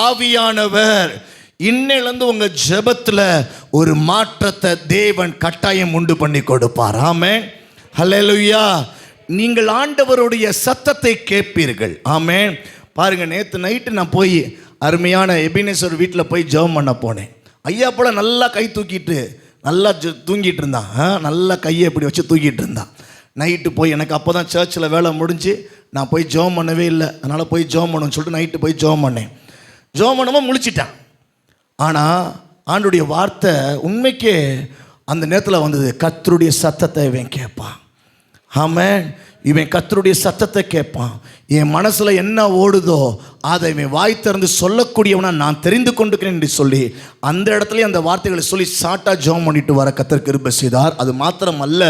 ஆவியானவர் இன்னிலிருந்து உங்க ஜெபத்தில் ஒரு மாற்றத்தை தேவன் கட்டாயம் உண்டு பண்ணி கொடுப்பார். ஆமென். ஹல்லேலூயா. நீங்கள் ஆண்டவருடைய சத்தத்தை கேட்பீர்கள். ஆமென். பாருங்க, நேற்று நைட்டு நான் போய் அருமையான எபினேஸ்வர் வீட்டில் போய் ஜெபம் பண்ண போனேன். ஐயா போல நல்லா கை தூக்கிட்டு நல்லா தூங்கிட்டு இருந்தான். நல்லா கையை இப்படி வச்சு தூக்கிட்டு இருந்தான். நைட்டு போய் எனக்கு அப்போ தான் சர்ச்சில் வேலை முடிஞ்சு நான் போய் ஜெபம் பண்ணவே இல்லை, அதனால் போய் ஜெபம் பண்ணணும்னு சொல்லிட்டு நைட்டு போய் ஜெபம் பண்ணேன். ஜெபம் பண்ணாமல் முழிச்சிட்டேன். ஆனால் ஆண்டுடைய வார்த்தை உண்மைக்கே அந்த நேரத்தில் வந்தது, கர்த்தருடைய சத்தத்தை இவன் கேட்பான். ஆமென். இவன் கர்த்தருடைய சத்தத்தை கேட்பான். என் மனசில் என்ன ஓடுதோ அதை இவன் வாய் திறந்து சொல்லக்கூடியவனா நான் தெரிந்து கொண்டுக்கிறேன் என்று சொல்லி அந்த இடத்துல அந்த வார்த்தைகளை சொல்லி சாட்டா ஜெபம் பண்ணிட்டு வர கர்த்தர் கிருபை செய்தார். அது மாத்திரம் அல்ல,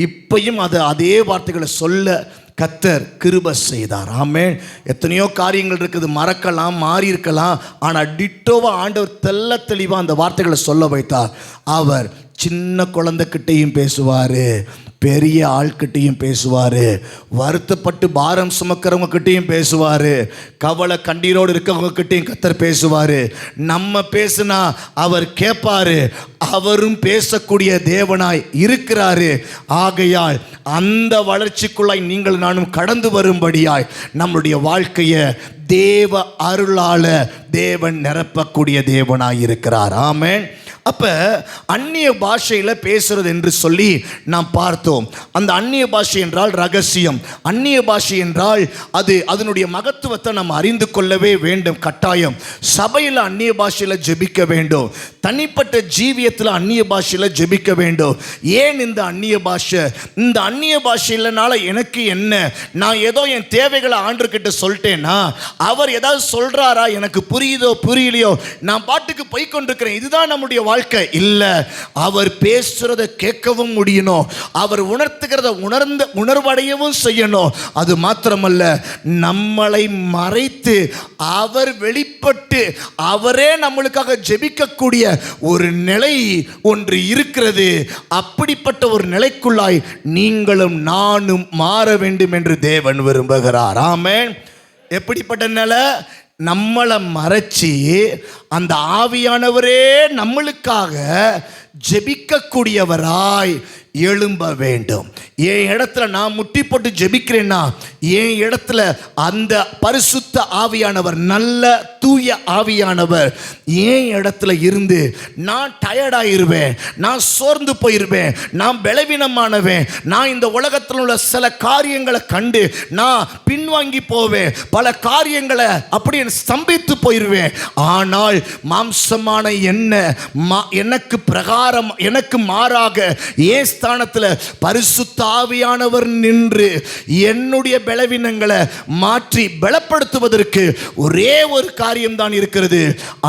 இப்பையும் அதே வார்த்தைகளை சொல்ல கர்த்தர் கிருபை செய்தார். ஆமென். எத்தனையோ காரியங்கள் இருக்குது, மறக்கலாம், மாறி இருக்கலாம். ஆனால் டிட்டோவா ஆண்டவர் தெல்ல தெளிவாக அந்த வார்த்தைகளை சொல்ல வைத்தார். அவர் சின்ன குழந்தைகிட்டையும் பேசுவார், பெரிய ஆள்கிட்டையும் பேசுவார், வருத்தப்பட்டு பாரம் சுமக்கிறவங்க கிட்டையும் பேசுவார், கவலை கண்ணீரோடு இருக்கிறவங்க கிட்டையும் கர்த்தர் பேசுவார். நம்ம பேசுனா அவர் கேட்பாரு, அவரும் பேசக்கூடிய தேவனாய் இருக்கிறாரு. ஆகையால் அந்த வளர்ச்சிக்குள்ளாய் நீங்கள் நானும் கடந்து வரும்படியாய் நம்முடைய வாழ்க்கையை தேவ அருளால தேவன் நிரப்பக்கூடிய தேவனாய் இருக்கிறார். ஆமென். அப்போ அந்நிய பாஷையில் பேசுறது என்று சொல்லி நாம் பார்த்தோம். அந்த அந்நிய பாஷை என்றால் ரகசியம். அந்நிய பாஷை என்றால் அதனுடைய மகத்துவத்தை நம்ம அறிந்து கொள்ளவே வேண்டும். கட்டாயம் சபையில் அந்நிய பாஷையில் ஜெபிக்க வேண்டும், தனிப்பட்ட ஜீவியத்தில் அந்நிய பாஷையில் ஜெபிக்க வேண்டும். ஏன் இந்த அந்நிய பாஷை? இந்த அந்நிய பாஷையிலனால எனக்கு என்ன? நான் ஏதோ என் தேவைகளை ஆண்டவர்கிட்ட சொல்லிட்டேன்னா அவர் ஏதாவது சொல்றாரா? எனக்கு புரியுதோ புரியலையோ நான் பாட்டுக்கு போய் கொண்டிருக்கிறேன். இதுதான் நம்முடைய வாழ்க்கை இல்லை. அவர் பேசுறத கேட்கவும் முடியணும், அவர் உணர்த்துகிறத உணர்வடையவும் செய்யணும். அது மாத்திரமல்ல, நம்மளை மறைத்து அவர் வெளிப்பட்டு அவரே நம்மளுக்காக ஜெபிக்கக்கூடிய ஒரு நிலை ஒன்று இருக்கிறது. அப்படிப்பட்ட ஒரு நிலைக்குள்ளாய் நீங்களும் நானும் மாற வேண்டும் என்று தேவன் விரும்புகிறார். ஆமென். எப்படிப்பட்ட நிலை? நம்மளை மறைச்சி அந்த ஆவியானவரே நம்மளுக்காக ஜெபிக்கக்கூடியவராய் எழும்ப வேண்டும். என் இடத்துல நான் முட்டி போட்டு ஜெபிக்கிறேன்னா என் இடத்துல அந்த பரிசுத்த ஆவியானவர், நல்ல தூய ஆவியானவர் என் இடத்துல இருந்து நான் டயர்டாயிருவேன், நான் சோர்ந்து போயிருவேன், நான் பலவீனமானவேன், நான் இந்த உலகத்தில் உள்ள சில காரியங்களை கண்டு நான் பின்வாங்கி போவேன், பல காரியங்களை அப்படியே ஸ்தம்பித்து போயிருவேன். ஆனால் மாம்சமான எனக்கு பிரகாரம் எனக்கு மாறாக ஏன் ஸ்தானத்தில் பரிசுத்த ஆவியானவர் நின்று என்னுடைய பலவீனங்களை மாற்றி பலப்படுத்துவதற்கு ஒரே ஒரு காரியம் தான் இருக்கிறது,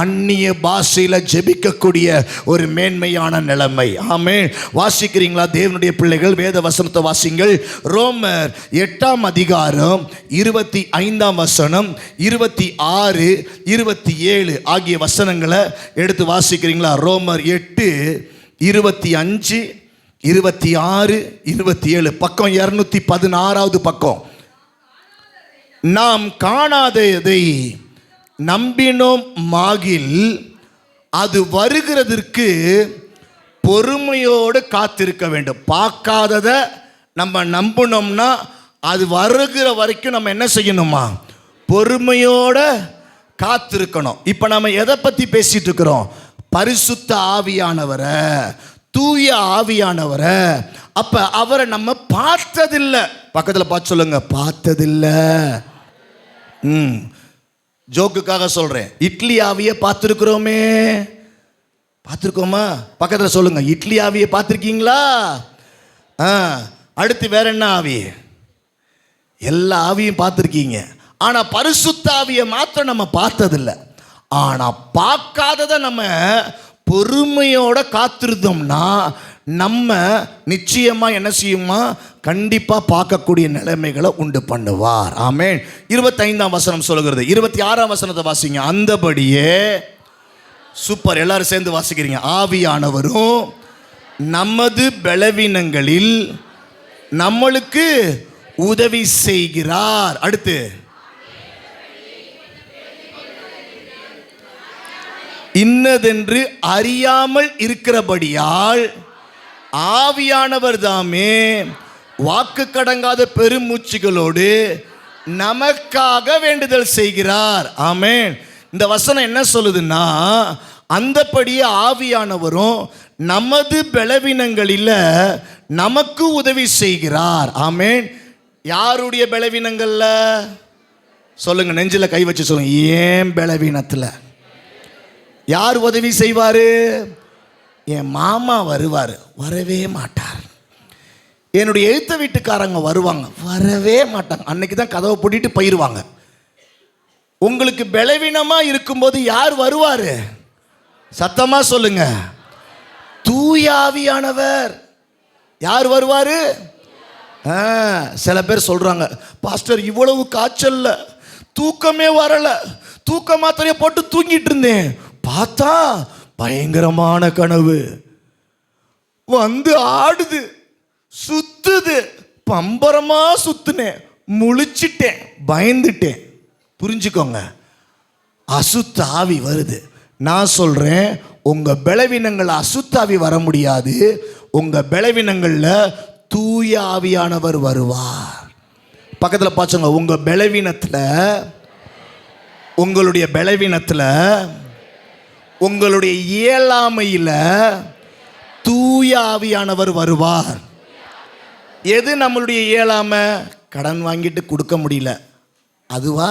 அந்நிய பாஷையில ஜெபிக்கக்கூடிய ஒரு மேன்மையான நிலைமை. ஆமென். வாசிக்கிறீங்களா தேவனுடைய பிள்ளைகள்? வேத வசனத்தை வாசிங்கள். ரோமர் 8ஆம் அதிகாரம் 25ஆம் வசனம், 26, 27 ஆகிய வசனங்களை எடுத்து வாசிக்கிறீங்களா? ரோமர் 8, 25, 26, 27 பக்கம் 216வது பக்கம். நாம் காணாததை நம்பினோம் மாகில் அது வருகிறதற்கு பொறுமையோடு காத்திருக்க வேண்டும். பார்க்காததை நம்ம நம்பினோம்னா அது வருகிற வரைக்கும் நம்ம என்ன செய்யணுமா? பொறுமையோட காத்திருக்கணும். இப்போ நம்ம எதை பற்றி பேசிட்டு இருக்கிறோம்? பரிசுத்த ஆவியானவரை, தூய ஆவியானவரை. அப்ப அவரை நம்ம பார்த்ததில்லை. பக்கத்தில் பார்த்து சொல்லுங்க, பார்த்ததில்லை. ஜோக்குக்காக சொல்றேன். இட்லி ஆவியை பார்த்துருக்கிறோமே, பார்த்துருக்கோமா? பக்கத்தில் சொல்லுங்க, இட்லி ஆவியை பார்த்துருக்கீங்களா? அடுத்து வேற என்ன ஆவி? எல்லா ஆவியும் பார்த்துருக்கீங்க. ஆனால் பரிசுத்த ஆவியை மாத்திரம் நம்ம பார்த்ததில்லை. ஆனால் பார்க்காததை நம்ம பொறுமையோட காத்திருந்தோம்னா நம்ம நிச்சயமா என்ன செய்யுமா? கண்டிப்பா பார்க்கக்கூடிய நிலைமைகளை உண்டு பண்ணுவார். ஆமென். 25ஆம் வசனம் சொல்லுகிறது. 26ஆம் வசனத்தை வாசிங்க. அந்தபடியே, சூப்பர், எல்லாரும் சேர்ந்து வாசிக்கிறீங்க. ஆவியானவரும் நமது பலவீனங்களில் நம்மளுக்கு உதவி செய்கிறார். அடுத்து, இன்னதென்று அறியாமல் இருக்கிறபடியால் ஆவியானவர் தாமே வாக்கு கடங்காத பெருமூச்சுகளோடு நமக்காக வேண்டுதல் செய்கிறார். ஆமென். இந்த வசனம் என்ன சொல்லுதுன்னா, அந்தபடியே ஆவியானவரும் நமது பலவீனங்களில் நமக்கு உதவி செய்கிறார். ஆமென். யாருடைய பலவீனங்கள்ல? சொல்லுங்க, நெஞ்சில கை வச்சு சொல்லுங்க. ஏன் பலவீனத்தில் யார் உதவி செய்வாரு? என் மாமா வருவார், வரவே மாட்டார். என்னுடைய எழுத்த வீட்டுக்காரங்க வருவாங்க, வரவே மாட்டாங்க. அன்னைக்கு தான் கதவை பூட்டிட்டு போயிடுவாங்க. உங்களுக்கு பலவீனமா இருக்கும்போது யார் வருவாரு? சத்தமா சொல்லுங்க, தூய ஆவியானவர். யார் வருவாரு? சில பேர் சொல்றாங்க, பாஸ்டர் இவ்வளவு காய்ச்சல்ல தூக்கமே வரல, தூக்க மாத்திரையை போட்டு தூங்கிட்டு இருந்தேன், பார்த்தா பயங்கரமான கனவு வந்து ஆடுது. சுத்துது, பம்பரமா சுத்துனேன், முழிச்சிட்டேன், பயந்துட்டேன். புரிஞ்சுக்கோங்க, அசுத்தாவி வருது. நான் சொல்றேன், உங்க பலவீனங்கள் அசுத்தாவி வர முடியாது. உங்க பலவீனங்கள்ல தூய ஆவியானவர் வருவார். பக்கத்துல பாச்சோங்க, உங்களுடைய பலவீனத்துல உங்களுடைய இயலாமையில தூய ஆவியானவர் வருவார். எது நம்மளுடைய இயலாமை? கடன் வாங்கிட்டு கொடுக்க முடியல, அதுவா?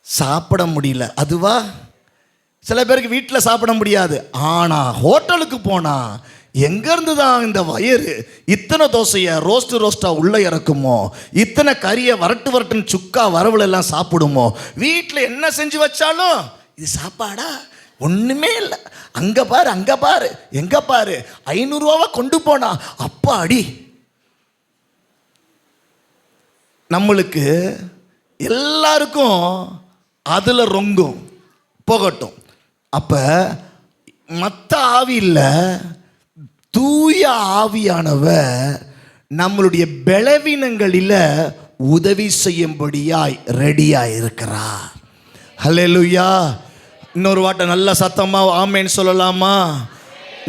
சாப்பிட முடியல, அதுவா? சில பேருக்கு வீட்டில் சாப்பிட முடியாது, ஆனால் ஹோட்டலுக்கு போனால் எங்கேருந்து தான் இந்த வயிறு இத்தனை தோசையை ரோஸ்ட்டாக உள்ளே இறக்குமோ, இத்தனை கறியை வரட்டுன்னு சுக்கா வரவுல எல்லாம் சாப்பிடுமோ? வீட்டில் என்ன செஞ்சு வச்சாலும் இது சாப்பாடா? ஒன்றுமே இல்லை. அங்கே பாரு எங்கே பாரு 500 ரூபாவை கொண்டு போனா அப்பா அடி. நம்மளுக்கு எல்லாருக்கும் அதில் ரொங்கும் போகட்டும். அப்போ மற்ற ஆவி இல்லை, தூய ஆவியானவர் நம்மளுடைய பலவீனங்களில் உதவி செய்யும்படியாய் ரெடியாக இருக்கிறார். ஹல்லேலூயா. இன்னொரு வாட்டை நல்ல சத்தமாக ஆமேன்னு சொல்லலாமா?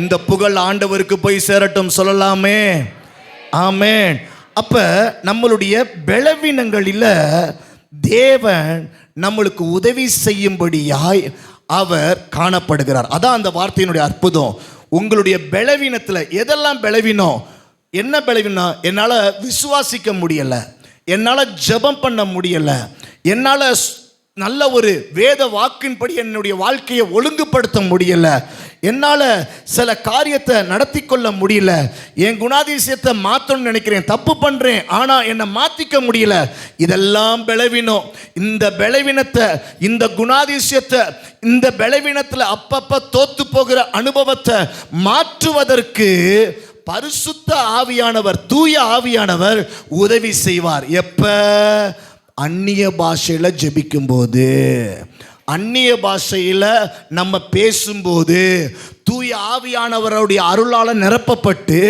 இந்த புகழ் ஆண்டவருக்கு போய் சேரட்டும் சொல்லலாமே? ஆமேன். அப்போ நம்மளுடைய பலவீனங்களில் தேவன் நம்மளுக்கு உதவி செய்யும்படியாய் அவர் காணப்படுகிறார். அதான் அந்த வார்த்தையினுடைய அற்புதம். உங்களுடைய பலவீனத்தில் எதெல்லாம் பலவீனம்? என்ன பலவீனம்? என்னால் விசுவாசிக்க முடியலை, என்னால் ஜெபம் பண்ண முடியலை, என்னால் நல்ல ஒரு வேத வாக்கின்படி என்னுடைய வாழ்க்கையை ஒழுங்குபடுத்த முடியலை, என்னால் சில காரியத்தை நடத்தி கொள்ள முடியல, என் குணாதிசயத்தை மாற்றணும்னு நினைக்கிறேன், தப்பு பண்ணுறேன், ஆனால் என்னை மாற்றிக்க முடியல. இதெல்லாம் பலவீனம். இந்த பலவீனத்தை, இந்த குணாதிசயத்தை, இந்த பலவீனத்தில் அப்பப்போ தோத்து போகிற அனுபவத்தை மாற்றுவதற்கு பரிசுத்த ஆவியானவர், தூய ஆவியானவர் உதவி செய்வார். எப்போ? அந்நிய பாஷையில் ஜெபிக்கும்போது, அந்நிய பாஷையில் நம்ம பேசும்போது, தூய ஆவியானவருடைய அருளால் நிரப்பப்பட்டு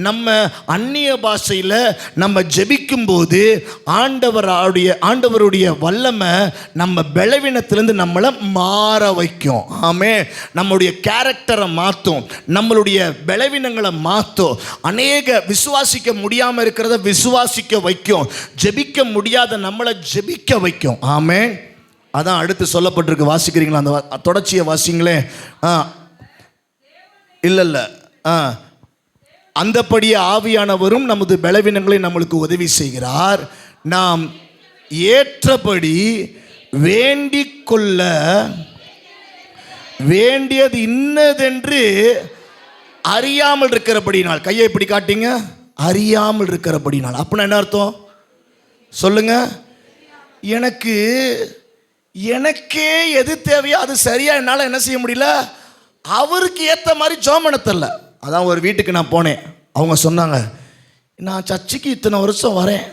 நம்ம அந்நிய பாஷையில் நம்ம ஜெபிக்கும்போது ஆண்டவருடைய வல்லமை நம்ம பலவீனத்திலேருந்து நம்மளை மாற வைக்கும். ஆமே, நம்மளுடைய கேரக்டரை மாற்றும், நம்மளுடைய பலவீனங்களை மாற்றும், அநேக விசுவாசிக்க முடியாமல் இருக்கிறத விசுவாசிக்க வைக்கும், ஜெபிக்க முடியாத நம்மளை ஜெபிக்க வைக்கும். ஆமே, அதான் அடுத்து சொல்லப்பட்டிருக்கு. வாசிக்கிறீங்களா? அந்த தொடர்ச்சியை வாசிங்களே. இல்லை அந்தபடியே ஆவியானவரும் நமது பலவீனங்களை நம்மளுக்கு உதவி செய்கிறார். நாம் ஏற்றபடி வேண்டிக் கொள்ள வேண்டியது இன்னதென்று அறியாமல் இருக்கிறபடினால். கையை இப்படி காட்டிங்க. அறியாமல் இருக்கிறபடினால் அப்படின்னா என்ன அர்த்தம் சொல்லுங்க? எனக்கே எது தேவையோ அது சரியா என்னால் என்ன செய்ய முடியல, அவருக்கு ஏற்ற மாதிரி ஜெபம் பண்ண தெரியல. அதான் ஒரு வீட்டுக்கு நான் போனேன். அவங்க சொன்னாங்க, நான் சர்ச்சுக்கு இத்தனை வருஷம் வரேன்,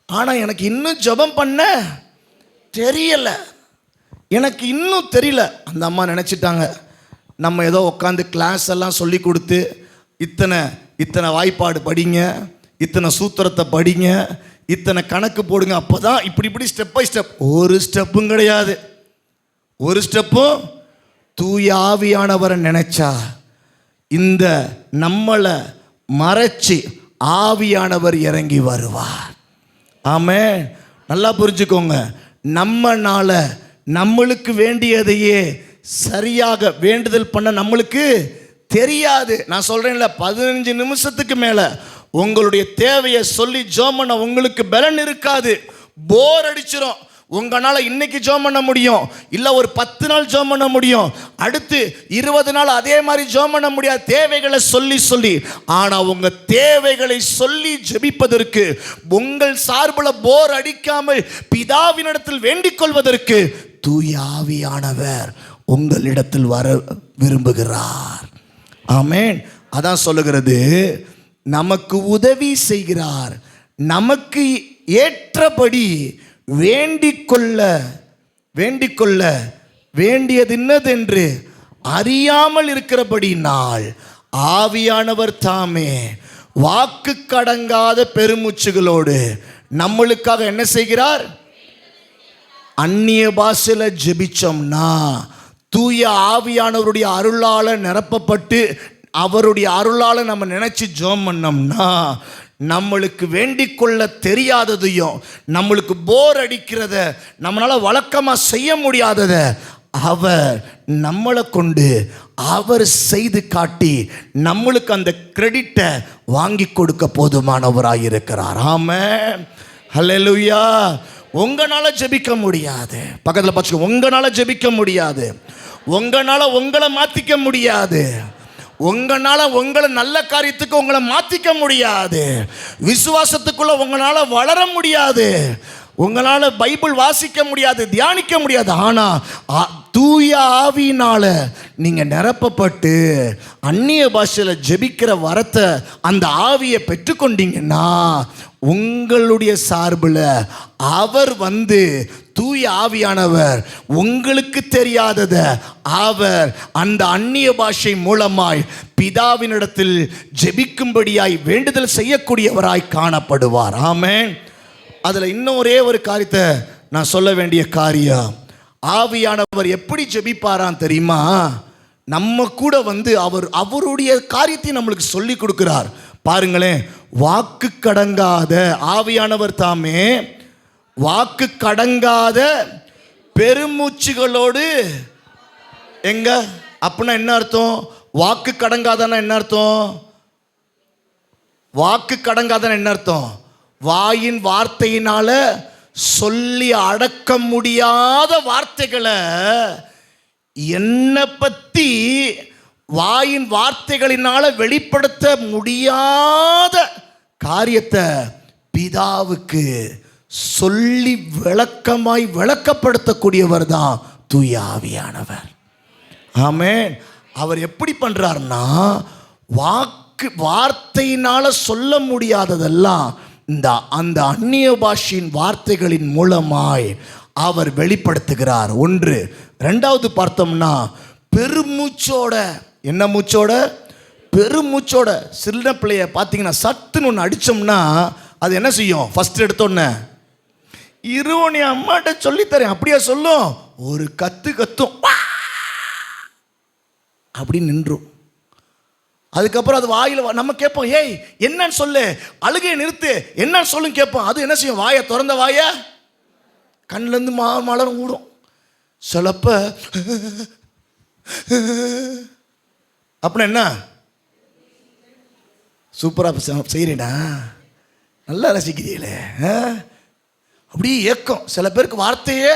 ஆனால் எனக்கு இன்னும் ஜெபம் பண்ண தெரியல, எனக்கு இன்னும் தெரியல. அந்த அம்மா நினச்சிட்டாங்க நம்ம ஏதோ உட்காந்து கிளாஸ் எல்லாம் சொல்லி கொடுத்து இத்தனை வாய்ப்பாடு படிங்க, இத்தனை சூத்திரத்தை படிங்க, இத்தனை கணக்கு போடுங்க, அப்போ தான் இப்படி ஸ்டெப் பை ஸ்டெப். ஒரு ஸ்டெப்பும் கிடையாது. ஒரு ஸ்டெப்பும் தூய ஆவியானவரை நினைச்சா இந்த நம்மளை மறைச்சி ஆவியானவர் இறங்கி வருவார். ஆமென். நல்லா புரிஞ்சுக்கோங்க. நம்மனால நம்மளுக்கு வேண்டியதையே சரியாக வேண்டுதல் பண்ண நம்மளுக்கு தெரியாது. நான் சொல்றேன்ல, 15 நிமிஷத்துக்கு மேல உங்களுடைய தேவையை சொல்லி ஜெபம் பண்ண உங்களுக்கு பலன் இருக்காது, போர் அடிச்சிரும். உங்களால் இன்னைக்கு ஜெபம் பண்ண முடியும், இல்லை ஒரு 10 நாள் ஜெபம் பண்ண முடியும், அடுத்து 20 நாள் அதே மாதிரி ஜெபம் பண்ண முடியாது, தேவைகளை சொல்லி. ஆனால் உங்கள் தேவைகளை சொல்லி ஜெபிப்பதற்கு, உங்கள் சார்பில் போர் அடிக்காமல் பிதாவினிடத்தில் வேண்டிக் கொள்வதற்கு தூய ஆவியானவர் உங்களிடத்தில் வர விரும்புகிறார். ஆமென். அதான் சொல்லுகிறது, நமக்கு உதவி செய்கிறார், நமக்கு ஏற்றபடி வேண்டிக் கொள்ள வேண்டியது இன்னதென்று அறியாமல் இருக்கிறபடினால் ஆவியானவர் தாமே வாக்கு கடங்காத பெருமூச்சுகளோடு நம்மளுக்காக என்ன செய்கிறார்? அந்நிய பாஷையில ஜெபிச்சோம்னா, தூய ஆவியானவருடைய அருளால நிரப்பப்பட்டு அவருடைய அருளால நம்ம நினைச்சு ஜெபம் பண்ணோம்னா, நம்மளுக்கு வேண்டிக் கொள்ள தெரியாததையும், நம்மளுக்கு போர் அடிக்கிறத, நம்மளால வழக்கமா செய்ய முடியாதத அவர் நம்மளை கொண்டு அவர் செய்து காட்டி நம்மளுக்கு அந்த கிரெடிட்டை வாங்கி கொடுக்க போதுமானவராக இருக்கிறார். ஆமென், ஹல்லேலூயா. உங்களால ஜெபிக்க முடியாது, பக்கத்தில் பார்த்துக்கோ, உங்களால ஜெபிக்க முடியாது, உங்களால உங்களை மாத்திக்க முடியாது, உங்களால உங்களை நல்ல காரியத்துக்கு உங்களை மாத்திக்க முடியாது, விசுவாசத்துக்குள்ள உங்களால வளர முடியாது, உங்களால பைபிள் வாசிக்க முடியாது, தியானிக்க முடியாது. ஆனா தூய ஆவியினால நீங்க நிரப்பப்பட்டு அந்நிய பாஷையில ஜெபிக்கிற வரத்தை, அந்த ஆவியை பெற்றுக்கொண்டீங்கன்னா, உங்களுடைய சார்பில் அவர் வந்து தூய ஆவியானவர் உங்களுக்கு தெரியாதத அவர் அந்த அந்நிய பாஷை மூலமாய் பிதாவினிடத்தில் ஜெபிக்கும்படியாய் வேண்டுதல் செய்யக்கூடியவராய் காணப்படுவார். ஆமென். அதில் இன்னும் ஒரே ஒரு காரியத்தை நான் சொல்ல வேண்டிய காரியம், ஆவியானவர் எப்படி ஜெபிப்பாரான் தெரியுமா? நம்ம கூட வந்து அவருடைய காரியத்தை நம்மளுக்கு சொல்லி கொடுக்கிறார். பாருங்களேன், வாக்கு கடங்காத ஆவியானவர் தாமே வாக்கு கடங்காத பெருமூச்சுகளோடு எங்க அப்படின்னா என்ன அர்த்தம்? வாக்கு கடங்காதன்னா என்ன அர்த்தம்? வாக்கு கடங்காதன்னா என்ன அர்த்தம்? வாயின் வார்த்தையினால சொல்லி அடக்க முடியாத வார்த்தைகளை, என்னை பற்றி வாயின் வார்த்தைகளினால வெளிப்படுத்த முடியாத காரியத்தை பிதாவுக்கு சொல்லி விளக்கமாய் விளக்கப்படுத்தக்கூடியவர் தான் தூய ஆவியானவர். ஆமென். அவர் எப்படி பண்றாருன்னா, வார்த்தையினால சொல்ல முடியாததெல்லாம் அந்த அந்நிய பாஷையின் வார்த்தைகளின் மூலமாய் அவர் வெளிப்படுத்துகிறார். ஒன்று. ரெண்டாவது பார்த்தோம்னா, பெருமூச்சோட, என்ன மூச்சோட? பெருமூச்சோட. சின்ன பிள்ளைய பார்த்தீங்கன்னா சத்துன்னு ஒன்று அடித்தோம்னா அது என்ன செய்யும்? ஃபர்ஸ்ட் எடுத்தோன்னே இருவனி அம்மாட்ட சொல்லித்தரேன் அப்படியா சொல்லும், ஒரு கத்தும் அப்படி நின்றும். அதுக்கப்புறம் அது வாயில் நம்ம கேட்போம், ஏய் என்னன்னு சொல்லு, அழுகையை நிறுத்து, என்னன்னு சொல்லுன்னு கேட்போம். அது என்ன செய்யும்? வாயை திறந்த வாய கண்ணிலேருந்து மலரும் ஊடும். சிலப்ப அப்படின்னா என்ன, சூப்பராக செய்கிறேடா, நல்லா ரசிக்கிறீங்களே, அப்படியே ஏக்கம். சில பேருக்கு வார்த்தையே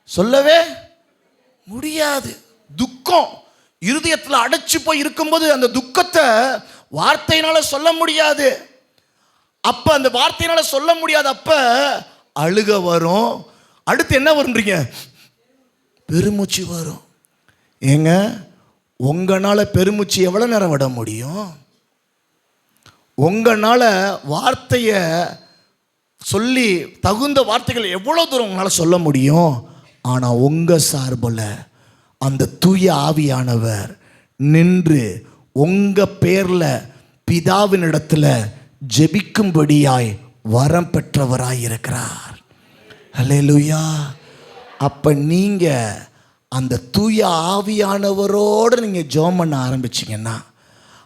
சொல்லவே முடியாது. துக்கம் இருதயத்தில் அடைச்சி போய் இருக்கும்போது அந்த துக்கத்தை வார்த்தையினால சொல்ல முடியாது. அப்ப அந்த வார்த்தையினால சொல்ல முடியாது, அப்ப அழுக வரும். அடுத்து என்ன வரும்ன்றீங்க? பெருமூச்சு வரும். ஏங்க, உங்களால பெருமூச்சு எவ்வளவு நேரம் விட முடியும்? உங்களால வார்த்தைய சொல்லி தகுந்த வார்த்தைகள் எவ்வளவு தூரம் உங்களால சொல்ல முடியும்? ஆனா உங்க சார்பில் அந்த தூய ஆவியானவர் நின்று உங்க பேர்ல பிதாவினிடத்துல ஜெபிக்கும்படியாய் வரம் பெற்றவராய் இருக்கிறார். அல்லேலூயா. அப்ப நீங்க அந்த தூய ஆவியானவரோடு நீங்க ஜெபம் பண்ண ஆரம்பிச்சீங்கன்னா,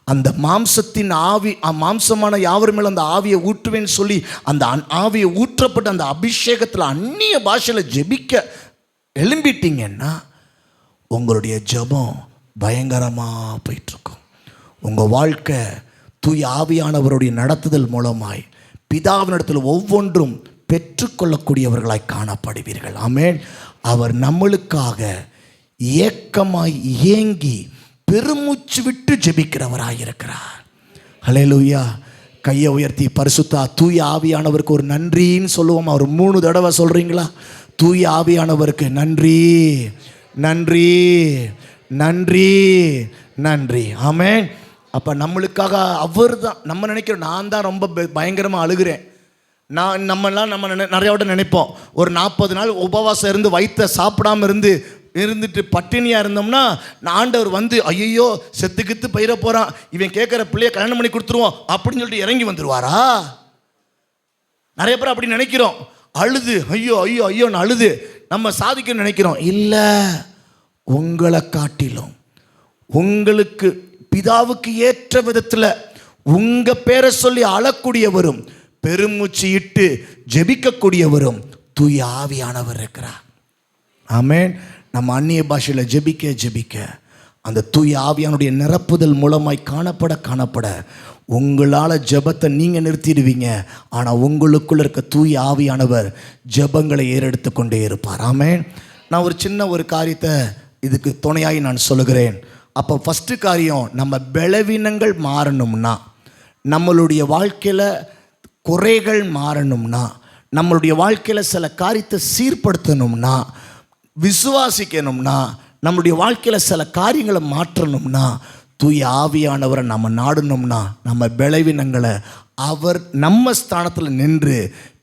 அந்த மாம்சத்தின் ஆவி, மாம்சமான யாவர் மேல அந்த ஆவியை ஊற்றுவேன்னு சொல்லி அந்த ஆவியை ஊற்றப்பட்ட அந்த அபிஷேகத்தில் அந்நிய பாஷையில் ஜெபிக்க எழும்பிட்டீங்கன்னா, உங்களுடைய ஜெபம் பயங்கரமாக போயிட்டுருக்கும். உங்கள் வாழ்க்கை தூய ஆவியானவருடைய நடத்துதல் மூலமாய் பிதாவினிடத்தில் ஒவ்வொன்றும் பெற்றுக்கொள்ளக்கூடியவர்களாய் காணப்படுவீர்கள். ஆமென். அவர் நம்மளுக்காக ஏக்கமாய் ஏங்கி பெருமூச்சு விட்டு ஜெபிக்கிறவராயிருக்கிறார். ஹல்லேலூயா. கையை உயர்த்தி பரிசுத்தா தூய ஆவியானவருக்கு ஒரு நன்றின்னு சொல்லுவோம். அவர் 3 தடவை சொல்றீங்களா? தூய ஆவியானவருக்கு நன்றி, நன்றி, நன்றி, நன்றி. ஆமென். அப்போ நம்மளுக்காக அவர் தான். நம்ம நினைக்கிறோம், நான் தான் ரொம்ப பயங்கரமாக அழுகிறேன். நம்ம நிறைய விட நினைப்போம், ஒரு 40 நாள் உபவாசம் இருந்து வயிற்ற சாப்பிடாம இருந்து இருந்துட்டு பட்டினியாக இருந்தோம்னா ஆண்டவர் வந்து ஐயோ செத்துக்கித்து பயிர போகிறான், இவன் கேட்குற பிள்ளைய கல்யாணம் பண்ணி கொடுத்துருவோம் அப்படின்னு சொல்லிட்டு இறங்கி வந்துடுவாரா? நிறைய பேர் அப்படி நினைக்கிறோம். அழுது ஐயோ ஐயோ ஐயோன்னு அழுது நம்ம சாதிக்க நினைக்கிறோம். இல்லை, உங்களை காட்டிலும் உங்களுக்கு பிதாவுக்கு ஏற்ற விதத்தில் உங்கள் பேரை சொல்லி அழக்கூடியவரும் பெருமூச்சு இட்டு ஜெபிக்கக்கூடியவரும் தூய ஆவியானவர் இருக்கிறார். ஆமென். நம்ம அந்நிய பாஷையில் ஜெபிக்க அந்த தூய ஆவியானுடைய நிரப்புதல் மூலமாய் காணப்பட உங்களால் ஜெபத்தை நீங்கள் நிறுத்திடுவீங்க. ஆனால் உங்களுக்குள்ள இருக்க தூய ஆவியானவர் ஜெபங்களை ஏறெடுத்து கொண்டே இருப்பார். ஆமென். நான் ஒரு சின்ன காரியத்தை இதுக்கு துணையாகி நான் சொல்லுகிறேன். அப்போ ஃபஸ்ட்டு காரியம், நம்ம பலவீனங்கள் மாறணும்னா, நம்மளுடைய வாழ்க்கையில் குறைகள் மாறணும்னா, நம்மளுடைய வாழ்க்கையில் சில காரியத்தை சீர்படுத்தணும்னா, விசுவாசிக்கணும்னா, நம்மளுடைய வாழ்க்கையில் சில காரியங்களை மாற்றணும்னா, தூய ஆவியானவரை நம்ம நாடணும்னா, நம்ம பலவீனங்களை அவர் நம்ம ஸ்தானத்தில் நின்று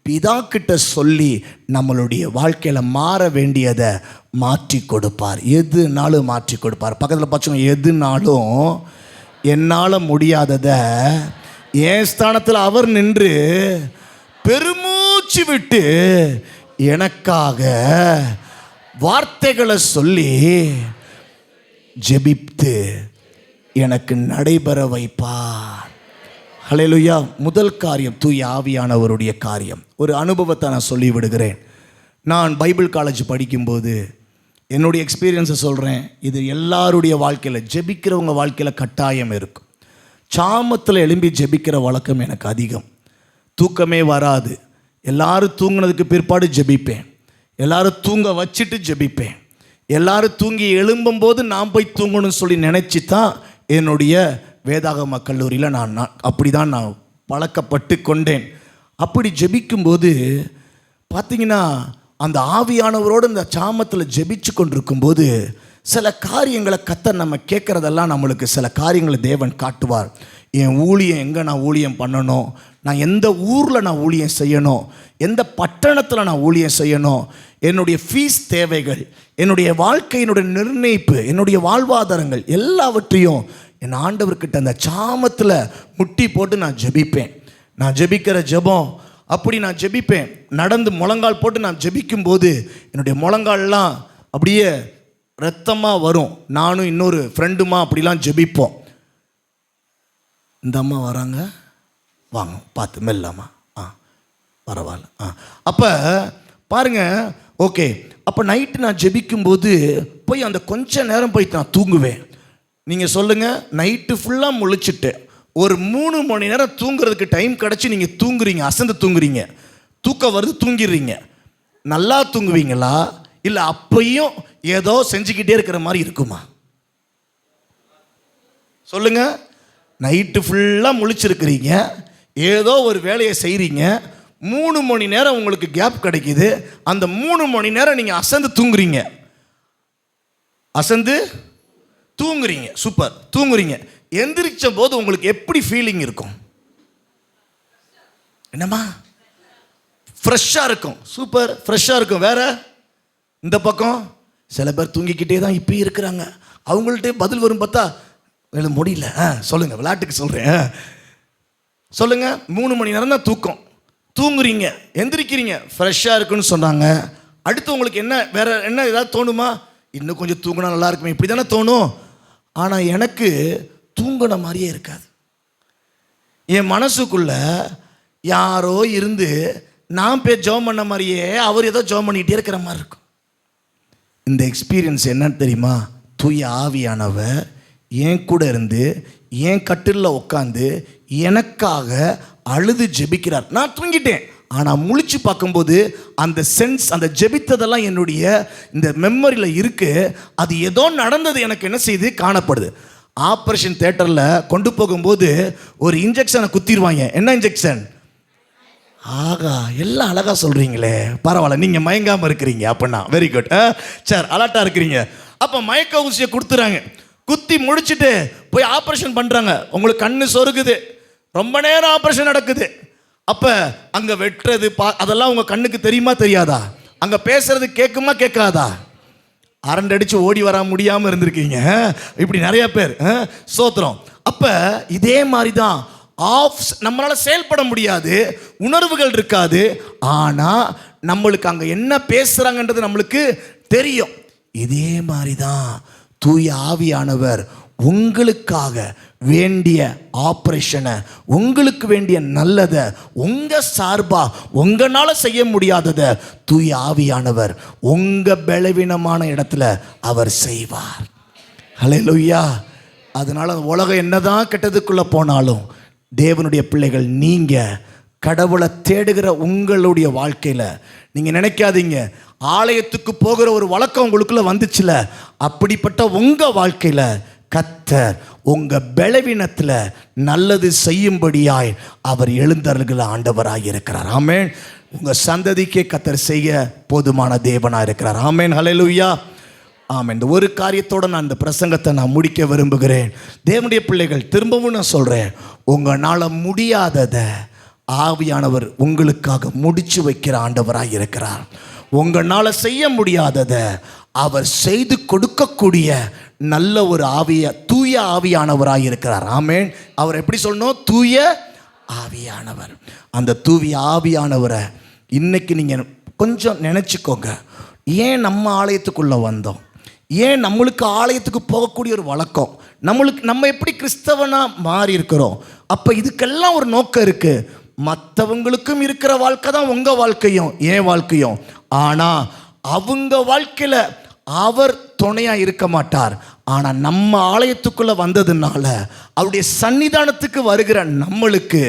பிதாக்கிட்ட சொல்லி நம்மளுடைய வாழ்க்கையில் மாற வேண்டியதை மாற்றி கொடுப்பார். எதுனாலும் மாற்றி கொடுப்பார். பக்கத்தில் பார்த்தோம், எதுனாலும் என்னால் முடியாததை என் ஸ்தானத்தில் அவர் நின்று பெருமூச்சு விட்டு எனக்காக வார்த்தைகளை சொல்லி ஜெபித்து எனக்கு நடைபெற வைப்பார். ஹல்லேலூயா. முதல் காரியம் தூய ஆவியானவருடைய காரியம். ஒரு அனுபவத்தை நான் சொல்லி விடுகிறேன். நான் பைபிள் காலேஜ் படிக்கும்போது என்னுடைய எக்ஸ்பீரியன்ஸை சொல்கிறேன். இது எல்லாருடைய வாழ்க்கையில், ஜெபிக்கிறவங்க வாழ்க்கையில் கட்டாயம் இருக்கும். சாமத்தில் எழும்பி ஜெபிக்கிற வழக்கம் எனக்கு அதிகம். தூக்கமே வராது. எல்லாரும் தூங்கினதுக்கு பிற்பாடு ஜெபிப்பேன். எல்லாரும் தூங்க வச்சுட்டு ஜெபிப்பேன். எல்லாரும் தூங்கி எழும்பும்போது நான் போய் தூங்கணும்னு சொல்லி நினச்சி தான் என்னுடைய வேதாகம கல்லூரியில் நான் அப்படி தான் நான் பழக்கப்பட்டு கொண்டேன். அப்படி ஜெபிக்கும்போது பார்த்திங்கன்னா, அந்த ஆவியானவரோடு இந்த சாமத்தில் ஜெபிச்சு கொண்டிருக்கும்போது சில காரியங்களை கர்த்தர் நம்ம கேட்குறதெல்லாம் நம்மளுக்கு சில காரியங்களை தேவன் காட்டுவார். என் ஊழியம் எங்கே நான் ஊழியம் பண்ணணும், நான் எந்த ஊரில் நான் ஊழியம் செய்யணும், எந்த பட்டணத்தில் நான் ஊழியம் செய்யணும், என்னுடைய ஃபீஸ் தேவைகள், என்னுடைய வாழ்க்கையினுடைய நிர்ணயிப்பு, என்னுடைய வாழ்வாதாரங்கள் எல்லாவற்றையும் என் ஆண்டவர்கிட்ட அந்த சாமத்தில் முட்டி போட்டு நான் ஜெபிப்பேன். நான் ஜெபிக்கிற ஜெபம் அப்படி நான் ஜெபிப்பேன். நடந்து முழங்கால் போட்டு நான் ஜெபிக்கும்போது என்னுடைய முழங்கால்லாம் அப்படியே ரத்தமாக வரும். நானும் இன்னொரு ஃப்ரெண்டுமா அப்படிலாம் ஜெபிப்போம். இந்த அம்மா வராங்க, வாங்க பார்த்து மெல்லாமா, பரவாயில்ல. அப்போ பாருங்கள், ஓகே. அப்போ நைட்டு நான் ஜெபிக்கும்போது போய் அந்த கொஞ்ச நேரம் போய் நான் தூங்குவேன். நீங்கள் சொல்லுங்கள், நைட்டு ஃபுல்லாக முழிச்சிட்டு ஒரு 3 மணி நேரம் தூங்குறதுக்கு டைம் கிடச்சி நீங்கள் தூங்குறீங்க, அசந்து தூங்குறீங்க, தூக்கம் வருது, தூங்கிடுறீங்க. நல்லா தூங்குவீங்களா இல்லை அப்பையும் ஏதோ செஞ்சுக்கிட்டே இருக்கிற மாதிரி இருக்குமா? சொல்லுங்கள். நைட்டு ஃபுல்லாக முழிச்சிருக்கிறீங்க, ஏதோ ஒரு வேலையை செய்கிறீங்க, 3 மணி நேரம் உங்களுக்கு கேப் கிடைக்குது. அந்த 3 மணி நேரம் நீங்கள் அசந்து தூங்குறீங்க, அசந்து தூங்குறீங்க, சூப்பர் தூங்குறீங்க. எந்திரிச்ச போது உங்களுக்கு எப்படி ஃபீலிங் இருக்கும்? என்னம்மா? ஃப்ரெஷ்ஷாக இருக்கும், சூப்பர் ஃப்ரெஷ்ஷாக இருக்கும். வேற இந்த பக்கம் சில பேர் தூங்கிக்கிட்டே தான் இப்போ இருக்கிறாங்க. அவங்கள்ட்ட பதில் வரும் பார்த்தா எழுத முடியல. சொல்லுங்கள், விளையாட்டுக்கு சொல்கிறேன். சொல்லுங்கள். 3 மணி நேரம் தான் தூக்கம், தூங்குறீங்க, எந்திரிக்கிறீங்க, ஃப்ரெஷ்ஷாக இருக்குன்னு சொன்னாங்க. அடுத்து உங்களுக்கு என்ன, வேற என்ன ஏதாவது தோணுமா? இன்னும் கொஞ்சம் தூங்கினா நல்லா இருக்குமே, இப்படி தானே தோணும். ஆனால் எனக்கு தூங்கின மாதிரியே இருக்காது. என் மனசுக்குள்ள யாரோ இருந்து நான் போய் ஜெபம் பண்ண மாதிரியே அவர் ஏதோ ஜெபம் பண்ணிகிட்டே இருக்கிற மாதிரி இருக்கும். இந்த எக்ஸ்பீரியன்ஸ் என்னன்னு தெரியுமா? தூய ஆவியானவர் என் கூட இருந்து என் கட்டிலில் உட்காந்து எனக்காக அழுது ஜெபிக்கிறார். நான் தூங்கிட்டேன், ஆனால் முழிச்சு பார்க்கும்போது அந்த சென்ஸ், அந்த ஜெபித்ததெல்லாம் என்னுடைய இந்த மெமரியில் இருக்குது. அது ஏதோ நடந்தது எனக்கு என்ன செய்து காணப்படுது. ஆப்ரேஷன் தியேட்டரில் கொண்டு போகும்போது ஒரு இன்ஜெக்ஷனை குத்திடுவாங்க. என்ன இன்ஜெக்ஷன்? ஆகா, எல்லாம் அழகாக சொல்கிறீங்களே, பரவாயில்ல, நீங்கள் மயங்காமல் இருக்கிறீங்க அப்படின்னா வெரி குட். சரி, அலர்ட்டாக இருக்கிறீங்க. அப்போ மயக்க ஊசியை கொடுத்துறாங்க. குத்தி முடிச்சுட்டு போய் ஆப்ரேஷன் பண்ணுறாங்க. உங்களுக்கு கண்ணு சொருகுது, ரொம்ப நேரம் ஆப்ரேஷன் நடக்குது. அப்போ அங்கே வெட்டுறது அதெல்லாம் உங்கள் கண்ணுக்கு தெரியுமா தெரியாதா? அங்கே பேசுறது கேட்குமா கேட்காதா? அரண்டடிச்சு ஓடி வர முடியாமல் இருந்திருக்கீங்க. இப்படி நிறைய பேர் ஸ்தோத்திரம். அப்போ இதே மாதிரி தான் நம்மளால செயல்பட முடியாது, உணர்வுகள் இருக்காது, ஆனால் நம்மளுக்கு அங்கே என்ன பேசுகிறாங்கன்றது நம்மளுக்கு தெரியும். இதே மாதிரி தான் தூய ஆவியானவர் உங்களுக்காக வேண்டிய ஆப்ரேஷனை, உங்களுக்கு வேண்டிய நல்லதை, உங்கள் சார்பாக உங்களால் செய்ய முடியாததை தூய ஆவியானவர் உங்கள் பலவீனமான இடத்துல அவர் செய்வார். ஹல்லேலூயா. அதனால் உலகம் என்னதான் கெட்டதுக்குள்ளே போனாலும் தேவனுடைய பிள்ளைகள், நீங்கள் கடவுளை தேடுகிற உங்களுடைய வாழ்க்கையில் நீங்கள் நினைக்காதீங்க ஆலயத்துக்கு போகிற ஒரு வழக்கம் உங்களுக்குள்ள வந்துச்சுல, அப்படிப்பட்ட உங்கள் வாழ்க்கையில் கர்த்தர் உங்கள் பலவீனத்தில் நல்லது செய்யும்படியாய் அவர் எழுந்தருளுகிற ஆண்டவராக இருக்கிறார். ஆமேன். உங்கள் சந்ததிக்கே கர்த்தர் செய்ய போதுமான தேவனாக இருக்கிறார். ஆமேன். ஹல்லேலூயா. ஆமாம். இந்த ஒரு காரியத்தோடு நான் இந்த பிரசங்கத்தை நான் முடிக்க விரும்புகிறேன். தேவனுடைய பிள்ளைகள், திரும்பவும் நான் சொல்கிறேன், உங்களால் முடியாததை ஆவியானவர் உங்களுக்காக முடிச்சு வைக்கிற ஆண்டவராக இருக்கிறார். உங்களால் செய்ய முடியாததை அவர் செய்து கொடுக்கக்கூடிய நல்ல ஒரு தூய ஆவியானவராக இருக்கிறார். ஆமேன். அவர் எப்படி சொல்லணும்? தூய ஆவியானவர். அந்த தூய ஆவியானவரை இன்னைக்கு நீங்கள் கொஞ்சம் நினச்சிக்கோங்க. ஏன் நம்ம ஆலயத்துக்குள்ளே வந்தோம்? ஏன் நம்மளுக்கு ஆலயத்துக்கு போகக்கூடிய ஒரு வழக்கம்? நம்ம எப்படி கிறிஸ்தவனாக மாறி இருக்கிறோம்? அப்போ இதுக்கெல்லாம் ஒரு நோக்கம் இருக்குது. மற்றவங்களுக்கும் இருக்கிற வாழ்க்கை தான் உங்கள் வாழ்க்கையும் என் வாழ்க்கையும். ஆனால் அவங்க வாழ்க்கையில் அவர் துணையாக இருக்க மாட்டார். ஆனால் நம்ம ஆலயத்துக்குள்ளே வந்ததுனால அவருடைய சன்னிதானத்துக்கு வருகிற நம்மளுக்கு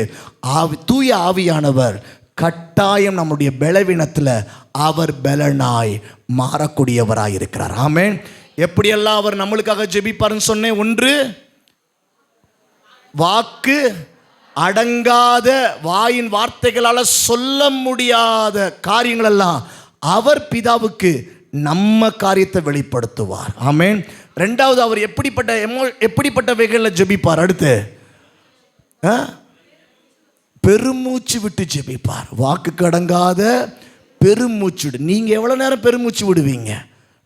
தூய ஆவியானவர் கட்டாயம் நம்முடைய பலவீனத்தில் அவர் பலனாய் மாறக்கூடியவராக இருக்கிறார். ஆமேன். எப்படியெல்லாம் அவர் நம்மளுக்காக ஜெபிப்பார்னு சொன்னேன். ஒன்று, வாக்கு அடங்காத வாயின் வார்த்தைகளால் சொல்ல முடியாத காரியங்களெல்லாம் அவர் பிதாவுக்கு நம்ம காரியத்தை வெளிப்படுத்துவார். ஆமேன். ரெண்டாவது, அவர் எப்படிப்பட்டவைகளில் ஜெபிப்பார்? அடுத்து பெருமூச்சு விட்டு ஜெபிப்பார். வாக்குக்கு அடங்காத பெருமூச்சு விடு. நீங்கள் எவ்வளோ நேரம் பெருமூச்சு விடுவீங்க?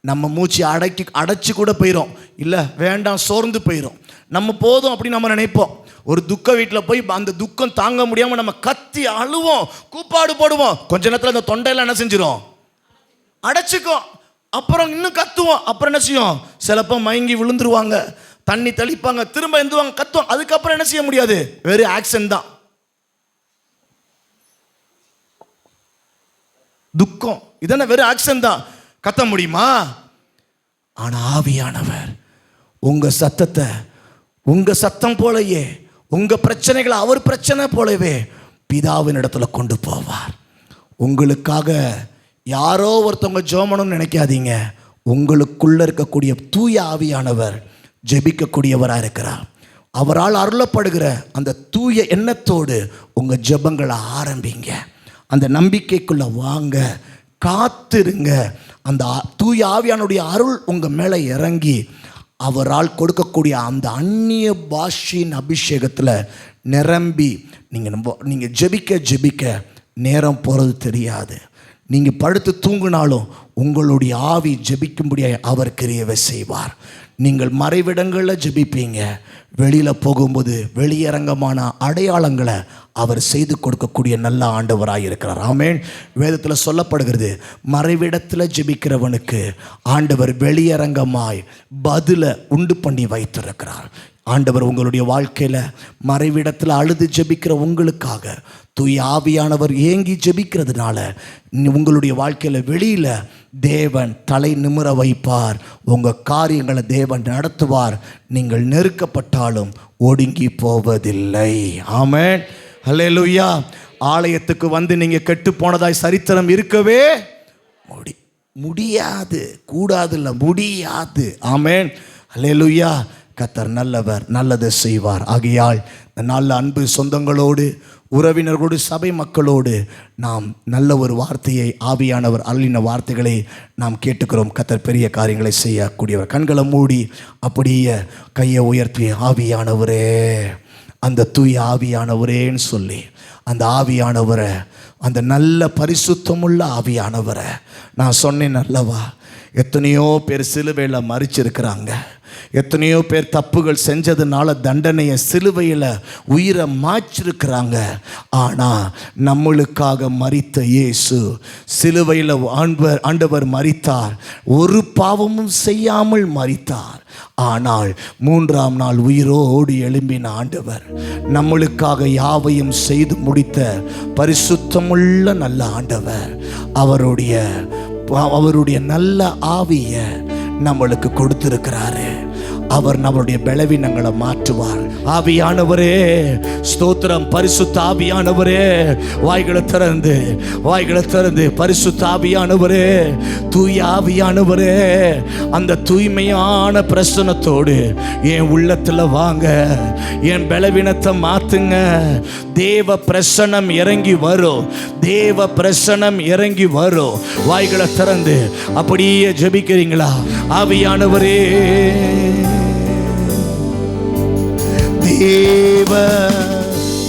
நம்ம மூச்சு அடைச்சி கூட போயிடும், இல்லை வேண்டாம் சோர்ந்து போயிடும். நம்ம போதும் அப்படின்னு நம்ம நினைப்போம். ஒரு துக்க வீட்டில் போய் அந்த துக்கம் தாங்க முடியாமல் நம்ம கத்தி அழுவோம், கூப்பாடு போடுவோம். கொஞ்ச நேரத்தில் அந்த தொண்டையெல்லாம் என்ன செஞ்சிடும்? அடைச்சிக்கும். அப்புறம் இன்னும் கத்துவோம். அப்புறம் என்ன செய்யும்? சிலப்போ மயங்கி விழுந்துருவாங்க, தண்ணி தெளிப்பாங்க, திரும்ப எந்துவாங்க, கத்துவோம். அதுக்கப்புறம் என்ன செய்ய முடியாது? வெறும் ஆக்சன் தான். துக்கம் இதென்ன? வெறும் ஆக்சன் தான். கத்த முடியுமா? ஆனால் ஆவியானவர் உங்கள் சத்தத்தை உங்கள் சத்தம் போலயே, உங்கள் பிரச்சனைகளை அவர் பிரச்சனை போலவே பிதாவின் இடத்துல கொண்டு போவார். உங்களுக்காக யாரோ ஒருத்தவங்க ஜெபம்னு நினைக்காதீங்க. உங்களுக்குள்ள இருக்கக்கூடிய தூய ஆவியானவர் ஜெபிக்கக்கூடியவராக இருக்கிறார். அவரால் அருளப்படுகிற அந்த தூய எண்ணத்தோடு உங்கள் ஜெபங்களை ஆரம்பிங்க. அந்த நம்பிக்கைக்குள்ளே வாங்க, காத்திருங்க. அந்த தூய ஆவியானுடைய அருள் உங்கள் மேலே இறங்கி அவரால் கொடுக்கக்கூடிய அந்த அந்நிய பாஷையின் அபிஷேகத்தில் நிரம்பி நீங்கள் ஜெபிக்க நேரம் போகிறது தெரியாது. நீங்கள் படுத்து தூங்கினாலும் உங்களுடைய ஆவி ஜெபிக்கும்படியாக அவர் கிரியவை செய்வார். நீங்கள் மறைவிடங்களில் ஜெபிப்பீங்க, வெளியில் போகும்போது வெளியரங்கமான அடையாளங்களை அவர் செய்து கொடுக்கக்கூடிய நல்ல ஆண்டவராக இருக்கிறார். ஆமேன். வேதத்தில் சொல்லப்படுகிறது, மறைவிடத்தில் ஜெபிக்கிறவனுக்கு ஆண்டவர் வெளியரங்கமாய் பதிலை உண்டு பண்ணி வைத்திருக்கிறார். ஆண்டவர் உங்களுடைய வாழ்க்கையில் மறைவிடத்தில் அழுது ஜெபிக்கிற உங்களுக்காக தூய ஆவியானவர் ஏங்கி ஜெபிக்கிறதுனால உங்களுடைய வாழ்க்கையில் வெளியில் தேவன் தலை நிமிர வைப்பார். உங்கள் காரியங்களை தேவன் நடத்துவார். நீங்கள் நெருக்கப்பட்டாலும் ஒடுங்கி போவதில்லை. ஆமென். ஹல்லேலூயா. ஆலயத்துக்கு வந்து நீங்கள் கெட்டு போனதாய் சரித்திரம் இருக்கவே முடியாது. கூடாதுல்ல, முடியாது. ஆமென். ஹல்லேலூயா. கர்த்தர் நல்லவர், நல்லதை செய்வார். ஆகையால் இந்த நல்ல அன்பு சொந்தங்களோடு, உறவினர்களோடு, சபை மக்களோடு நாம் நல்ல ஒரு வார்த்தையை, ஆவியானவர் அருளின வார்த்தைகளை நாம் கேட்டுக்கிறோம். கர்த்தர் பெரிய காரியங்களை செய்யக்கூடியவர். கண்களை மூடி அப்படியே கையை உயர்த்தி, ஆவியானவரே, அந்த தூய ஆவியானவரேன்னு சொல்லி அந்த ஆவியானவரை அந்த நல்ல பரிசுத்தமுள்ள ஆவியானவரை நான் சொன்னேன் அல்லவா, எத்தனையோ பேர் சிலுவையில் மரிச்சிருக்கிறாங்க, எத்தனையோ பேர் தப்புகள் செஞ்சதுனால தண்டனையை சிலுவையில் உயிரை மாய்ச்சிருக்கிறாங்க. ஆனால் நம்மளுக்காக மரித்த இயேசு சிலுவையில் ஆண்டவர் மரித்தார், ஒரு பாவமும் செய்யாமல் மரித்தார். ஆனால் 3ஆம் நாள் உயிரோடு எழும்பின ஆண்டவர் நம்மளுக்காக யாவையும் செய்து முடித்த பரிசுத்தமுள்ள நல்ல ஆண்டவர் அவருடைய நல்ல ஆவியை நம்மளுக்கு கொடுத்திருக்கிறாரு. அவர் நம்மளுடைய பலவீனங்களை மாற்றுவார். ஆவியானவரே ஸ்தோத்திரம். பரிசுத்த ஆவியானவரே வாய்களை திறந்து பரிசுத்த ஆவியானவரே, தூய ஆவியானவரே, அந்த தூய்மையான பிரசனத்தோடு என் உள்ளத்துல வாங்க, என் பலவீனத்தை மாத்துங்க. தேவ பிரசனம் இறங்கி வரும், தேவ பிரசனம் இறங்கி வரும். வாய்களை திறந்து அப்படியே ஜெபிக்கிறீங்களா? ஆவியானவரே, தேவ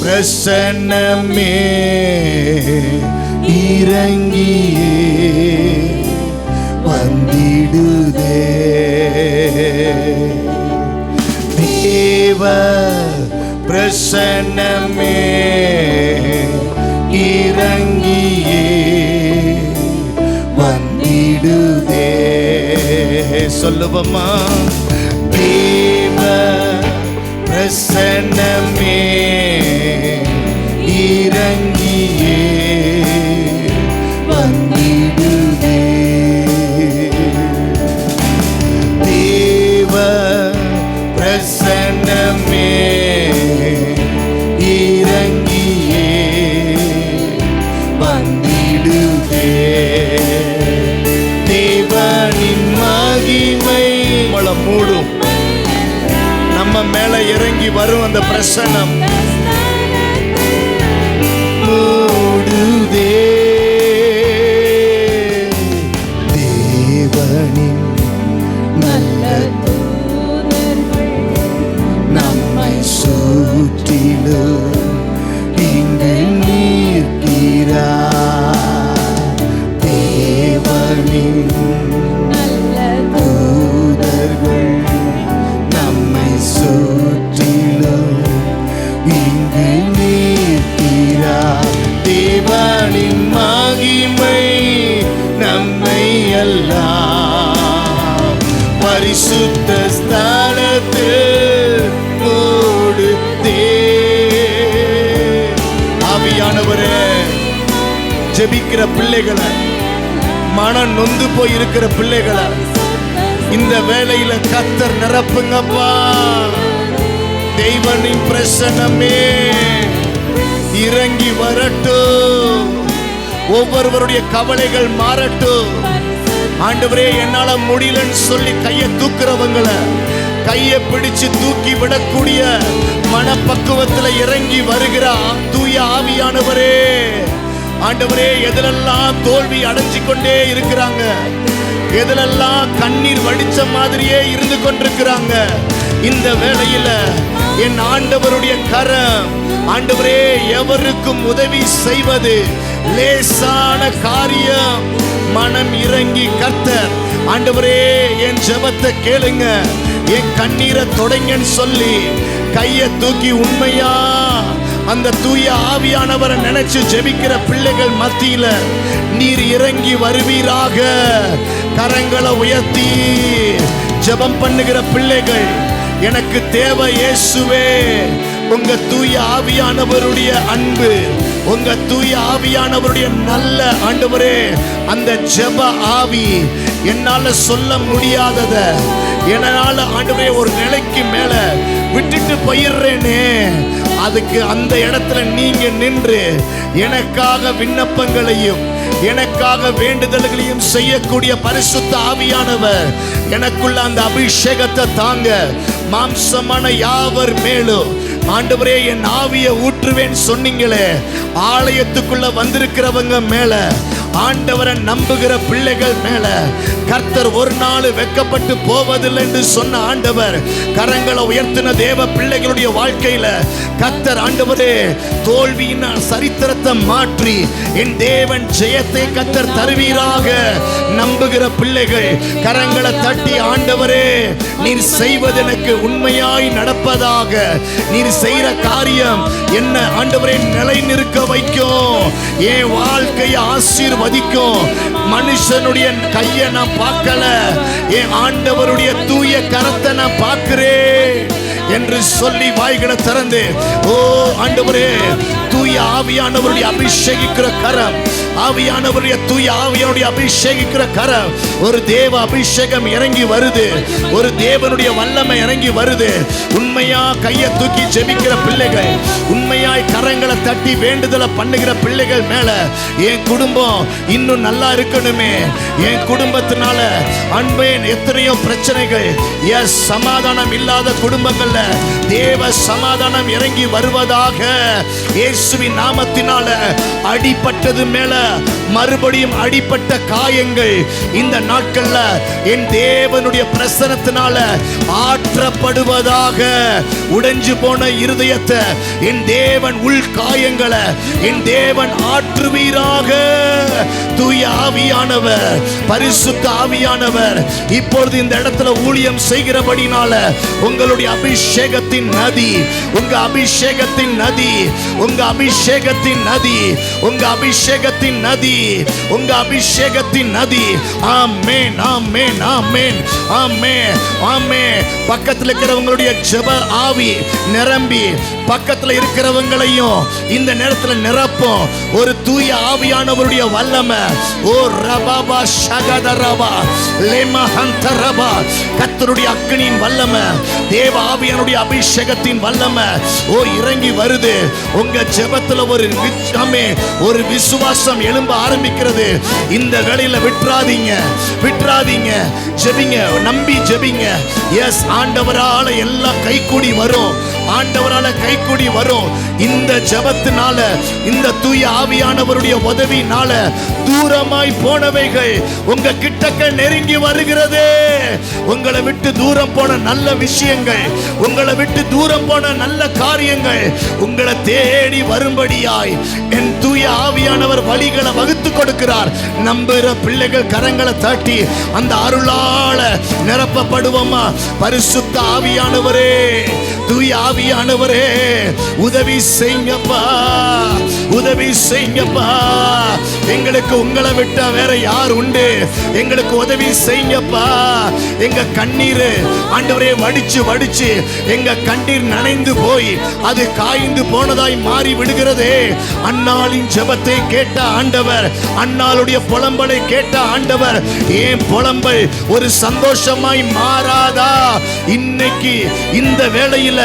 பிரசன்னமே இறங்கியே வந்திடுதே, தேவ பிரசன்னமே இறங்கியே வந்திடுதே. சொல்லுவமா, தேவ பிரசன்னமே இறங்கியே வந்திடுதே, தேவ பிரசன்னமே இறங்கியே வந்திடுதே. தேவனின் மகிமை மூடும், நம்ம மேல இறங்கி வரும் அந்த பிரசன்னம் மூடுதே. தேவனின் நல்ல நம்மை சுற்றிலும் இங்கு நிற்கிறார். தேவனின் சுற்றிலும் இங்கு நிற்கிறார். தேவனின் மகிமை நம்மை எல்லாம் பரிசுத்த ஸ்தலத்தில் மூடுதே. ஆவியானவரே, ஜெபிக்கிற பிள்ளைகளை, மனம் நொந்து போய் இருக்கிற பிள்ளைகளை இந்த வேளையில கர்த்தர் நிரப்புங்கப்பா. தேவனின் பிரசன்னமே இறங்கி வரட்டும், ஒவ்வொருவருடைய கவலைகள் மாறட்டும். ஆண்டவரே, என்னால முடியலன்னு சொல்லி கையை தூக்குறவங்களை கையை பிடிச்சு தூக்கி விடக்கூடிய மனப்பக்குவத்துல இறங்கி வருகிறார் தூய ஆவியானவரே. ஆண்டவரே, எதிலெல்லாம் தோல்வி அடைஞ்சு கொண்டே இருக்கிறாங்க, எதிலெல்லாம் கண்ணீர் வடிச்ச மாதிரியே இருந்து கொண்டிருக்கிறாங்க, இந்த வேளையில என் ஆண்டவருடைய கரம், ஆண்டவரே, எவருக்கும் உதவி செய்வது லேசான காரியம். மனம் இறங்கி கர்த்தர், ஆண்டவரே, என் ஜெபத்தை கேளுங்க, என் கண்ணீரை தொடங்கன்னு சொல்லி கையை தூக்கி உண்மையா அந்த தூய ஆவியானவரை நினைச்சு ஜெபிக்கிற பிள்ளைகள் மத்தியில நீர் இறங்கி வருவீராக. கரங்களை உயர்த்தி ஜெபம் பண்ணுகிற பிள்ளைகள், எனக்கு தேவை இயேசுவே, உங்க தூய ஆவியானவருடைய அன்பு, உங்க தூய ஆவியானவருடைய நல்ல ஆண்டவரே அந்த ஜெப ஆவி. என்னால சொல்ல முடியாதத என்னால ஆண்டவரே ஒரு நிலைக்கு மேல விட்டுட்டு போயிடுறேனே, அதுக்கு அந்த இடத்துல நீங்க நின்று எனக்காக விண்ணப்பங்களையும் எனக்காக வேண்டுதல்களையும் செய்யக்கூடிய பரிசுத்த ஆவியானவர் எனக்குள்ள அந்த அபிஷேகத்தை தாங்க. மாம்சமான யாவர் மேலும் ஆண்டவரே என் ஆவியை ஊற்றுவேன் சொன்னீங்களே, ஆலயத்துக்குள்ள வந்திருக்கிறவங்க மேல, ஆண்டவரை நம்புகிற பிள்ளைகள் மேல கர்த்தர் ஒரு நாள் வெட்கப்பட்டு போவதில்லை என்று சொன்ன ஆண்டவர், கரங்களை உயர்த்தின தேவ பிள்ளைகளுடைய வாழ்க்கையில கர்த்தர் ஆண்டவரே தோல்வியின் சரித்திரத்தை மாற்றி என் தேவன் ஜெயத்தை கர்த்தர் தருவீராக. நம்புகிற பிள்ளைகள் கரங்களை தட்டி, ஆண்டவரே நீர் செய்வது எனக்கு உண்மையாய் நடப்பதாக, நீர் செய்கிற காரியம் என்ன ஆண்டவரே நிலை நிற்க வைக்கும், என் வாழ்க்கையை ஆசீர்வதிக்கும். மனுஷனுடைய கையை நான் பார்க்கல, என் ஆண்டவருடைய தூய கரத்தை நான் பார்க்கிறேன் என்று சொல்லி வாய்களை திறந்து, ஓ ஆண்டவரே தூய ஆவியானவருடைய அபிஷேகிக்கிற கரம், ஆவியானவருடைய தூய ஆவியானுடைய அபிஷேகிக்கிற கரம், ஒரு தேவ அபிஷேகம் இறங்கி வருது, ஒரு தேவனுடைய வல்லமை இறங்கி வருது. உண்மையா கையை தூக்கி ஜெபிக்கிற பிள்ளைகள், உண்மையாய் கரங்களை தட்டி வேண்டுதலை பண்ணுகிற பிள்ளைகள் மேல, என் குடும்பம் இன்னும் நல்லா இருக்கணுமே, என் குடும்பத்தினால அன்பே எத்தனையோ பிரச்சனைகள், எஸ் சமாதானம் இல்லாத குடும்பங்கள்ல தேவ சமாதானம் இறங்கி வருவதாக. இயேசுவின் நாமத்தினால அடிபட்டது மேல மறுபடியும் அடிபட்ட காயங்கள் இந்த நாட்கள்ல என் தேவனுடைய பிரசன்னத்தினால ஆற்றப்படுவதாக. உடைஞ்சு போன இருதயத்தை என் தேவன், உள் காயங்களை என் தேவன் ஆற்றுவீராக. தூய ஆவியானவர், பரிசுத்த ஆவியானவர் இப்பொழுது இந்த இடத்துல ஊழியம் செய்கிறபடினால உங்களுடைய அபிஷேகத்தின் நதி, உங்க அபிஷேகத்தின் நதி, உங்க அபிஷேகத்தின் நதி, உங்க அபிஷேகத்தின் நதி, உங்க அபிஷேகத்தின் நதி. ஆமென், ஆமென், ஆமென், ஆமென், ஆமென். பக்கத்தில் இருக்கிறவங்களுடைய ஜெப ஆவி நிரம்பி பக்கத்தில் இருக்கிறவங்களையும் இந்த நேரத்தில் நிரப்பும் ஒரு தூய ஆவியானவருடைய வல்லமை. ஓ ரபாபா ஷகதரபா லேமஹந்தரபா, கர்த்தருடைய அக்கினியின் வல்லமை, தேவ ஆவியானுடைய அபிஷேகத்தின் வல்லமை ஓ இறங்கி வருது. உங்க ஜெபத்துல ஒரு விசுவாசம் எழும்ப ஆரம்பிக்கிறது. இந்த வேளையில விட்டுறாதீங்க, விட்டுறாதீங்க, ஜெபிங்க, நம்பி ஜெபிங்க. எஸ், ஆண்டவரால எல்லாம் கைகூடி வரும், ஆண்டவரால கைகூடி வரும். இந்த ஜெபத்தினால, இந்த தூய ஆவியானவருடைய உதவினால தூரமாய் போனவைகள் உங்க கிட்டக்க நெருங்கி வருகிறது. உங்களை விட்டு தூரம் போன நல்ல விஷயங்கள், உங்களை விட்டு தூரம் போன நல்ல காரியங்கள் உங்களை தேடி வரும்படியாய் என் தூய ஆவியானவர் வழிகளை வகுத்து கொடுக்கிறார். நம்புகிற பிள்ளைகள் கரங்களை தட்டி அந்த அருளால நிரப்பப்படுவோமா? பரிசுத்த ஆவியானவரே, தூய ஆவியானவரே உதவி செய்யுங்கப்பா, உதவி செய்யுங்கப்பா. எங்களுக்கு உங்களை விட்டா வேற யார் உண்டு? எங்களுக்கு உதவி செய்யுங்கப்பா. எங்க கண்ணீர் ஆண்டவரே வடிச்சு வடிச்சு எங்க கண்ணீர் நனைந்து போய் அது காய்ந்து போனதாய் மாறி விடுகிறதே. அன்னாளின் ஜெபத்தை கேட்ட ஆண்டவர், அன்னாளுடைய புலம்பலை கேட்ட ஆண்டவர், ஏன் புலம்பல் ஒரு சந்தோஷமாய் மாறாதா? இன்னைக்கு இந்த வேளையில்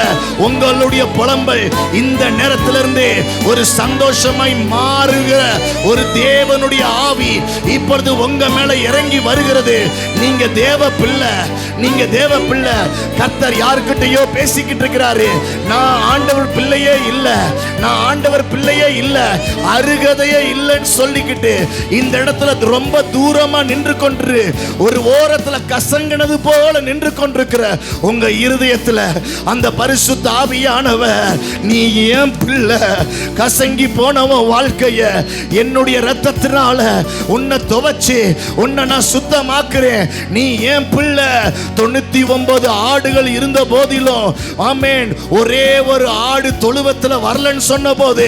உங்களுடைய புலம்பல் இந்த நேரத்திலிருந்து ஒரு சந்தோஷமாய் மாறுகிற ஒரு தேவனுடைய ஆவி இப்பொழுது உங்க மேல இறங்கி வருகிறது. நீங்க தேவ பிள்ளை, நீங்க தேவ பிள்ளை. கர்த்தர் யாருக்கிட்டையோ பேசிக்கிட்டு இருக்கிறாரு. நான் ஆண்டவர் பிள்ளையே இல்ல, நான் ஆண்டவர் பிள்ளையே இல்ல, அருகதையே இல்லைன்னு சொல்லிக்கிட்டு இந்த இடத்துல ரொம்ப தூரமா நின்று கொண்டு ஒரு ஓரத்துல கசங்கினது போல நின்று கொண்டிருக்கிற உங்க இருதயத்துல அந்த பரிசுத்த ஆவியானவர், நீ ஏன் பிள்ளை, கசங்கி போனவன் வாழ்க்கைய என்னுடைய ரத்தத்தினால உன்னை துவைச்சு உன்னை நான் சுத்தமாக்குறேன். நீ ஏன் பிள்ளை. 99 ஆடுகள் இருந்த போதிலும் ஆமென், ஒரே ஒரு ஆடு தொழுவத்துல வரலன்னு சொன்ன போது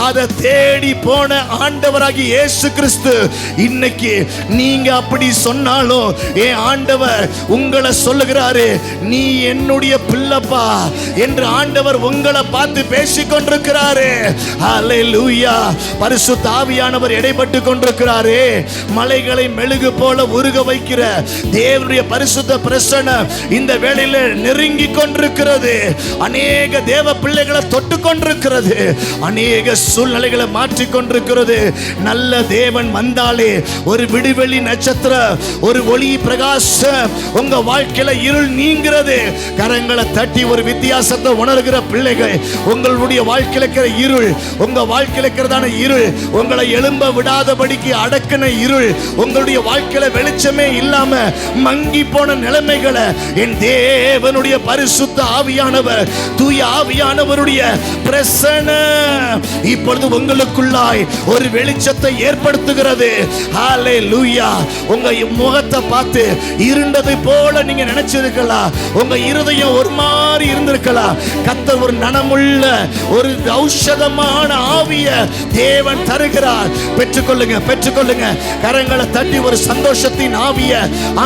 அதை தேடி போன ஆண்டவராகி இயேசு கிறிஸ்து, இன்னைக்கு நீங்க அப்படி சொன்னாலும் என் ஆண்டவர் உங்களை சொல்லுகிறாரு, நீ என்னுடைய பிள்ளைப்பா என்று ஆண்டவர் உங்களை பார்த்து பேசிக்கொண்டு கொண்டிருக்கிறாரே. ஹல்லேலூயா. பரிசுத்த ஆவியானவர் இடைப்பட்டு கொண்டிருக்கிறாரே. மலைகளை மெழுகு போல உருக வைக்கிற தேவனுடைய பரிசுத்த பிரசன்னம் இந்த வேளையில நெருங்கி கொண்டிருக்கிறது. அநேக தேவ பிள்ளைகளை தொட்டு கொண்டிருக்கிறது. அநேக சூழ்நிலைகளை மாற்றி கொண்டிருக்கிறது. நல்ல தேவன் வந்தாலே ஒரு விடுவெளி நட்சத்திரம், ஒரு ஒளி பிரகாசம் உங்க வாழ்க்கையில இருள் நீங்கிறது. கரங்களை தட்டி ஒரு வித்தியாசத்தை உணர்கிற பிள்ளைகள், உங்களுடைய வாழ்க்கையில இருக்கிற இருள், உங்க வாழ்க்கையில இருக்கிறதான இருள், உங்களை எழும்ப விடாதபடிக்கு அடக்கின இருள், உங்களுடைய வாழ்க்கையில வெளிச்சமே இல்லாம மங்கி போன நிலைமைகளை என் தேவனுடைய பரிசுத்த ஆவியானவர், தூய ஆவியானவருடைய பிரசன்னம் இப்பொழுது உங்களுக்குள்ளாய் ஒரு வெளிச்சத்தை ஏற்படுத்துகிறது. ஹல்லேலூயா. உங்க முகத்தை பார்த்து இருண்டதை போல நீங்க நினைச்சிருக்கலாம். உங்க இருதயம் ஒரு மாதிரி இருந்திருக்கலாம். கர்த்தர் ஒரு நனமுள்ள ஒரு ஔஷதமான ஆவிய தேவன் தருகிறார். பெற்றுக்கொள்ளுங்க, பெற்றுக்கொள்ளுங்க. கரங்களை தட்டி ஒரு சந்தோஷத்தின் ஆவிய.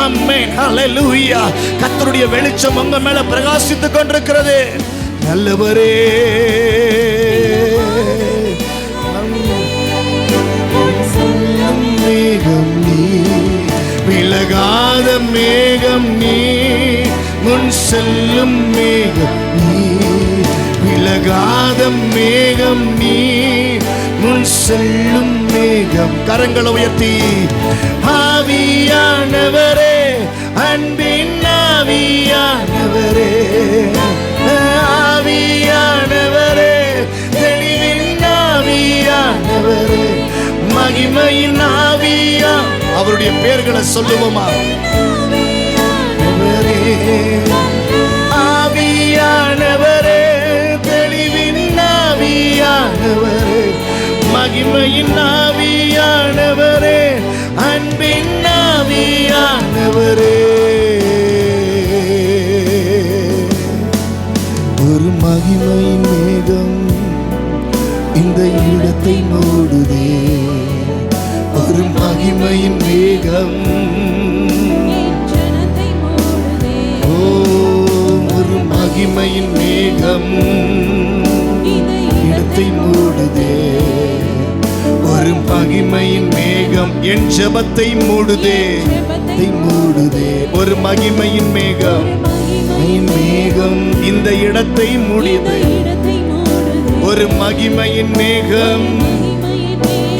ஆமென். ஹல்லேலூயா. கர்த்தருடைய வெளிச்சம் உங்க மேல பிரகாசித்துக் கொண்டிருக்கிறது. நல்லவரே, மேகம் நீ, விலகாத மேகம் நீ, முன் செல்லும் மேகம் நீ, விலகாத மேகம் நீ, முன் செல்லும் மேகம். கரங்களை உயர்த்தி ஆவியானவரே, அன்பின் ஆவியானவரே, ஆவியானவரே, தெளிவின் ஆவியானவரே, மகிமையின் ஆவியா. அவருடைய பெயர்களை சொல்லுவோமா? ஆவியானவரே, தெளிவின் ஆவியானவரே, மகிமையின் ஆவியானவரே, அன்பின் ஆவியானவரே. ஒரு மகிமையின் மேகம் இந்த இடத்தை மூடுதே. ஒரு மகிமையின் மேகம், ஓ ஒரு மகிமையின் மேகம் இடத்தை மூடுதே. ஒரு மகிமையின் மேகம் என் ஜெபத்தை மூடுதே, மூடுதே. ஒரு மகிமையின் மேகம், மேகம் இந்த இடத்தை மூடியது. ஒரு மகிமையின் மேகம்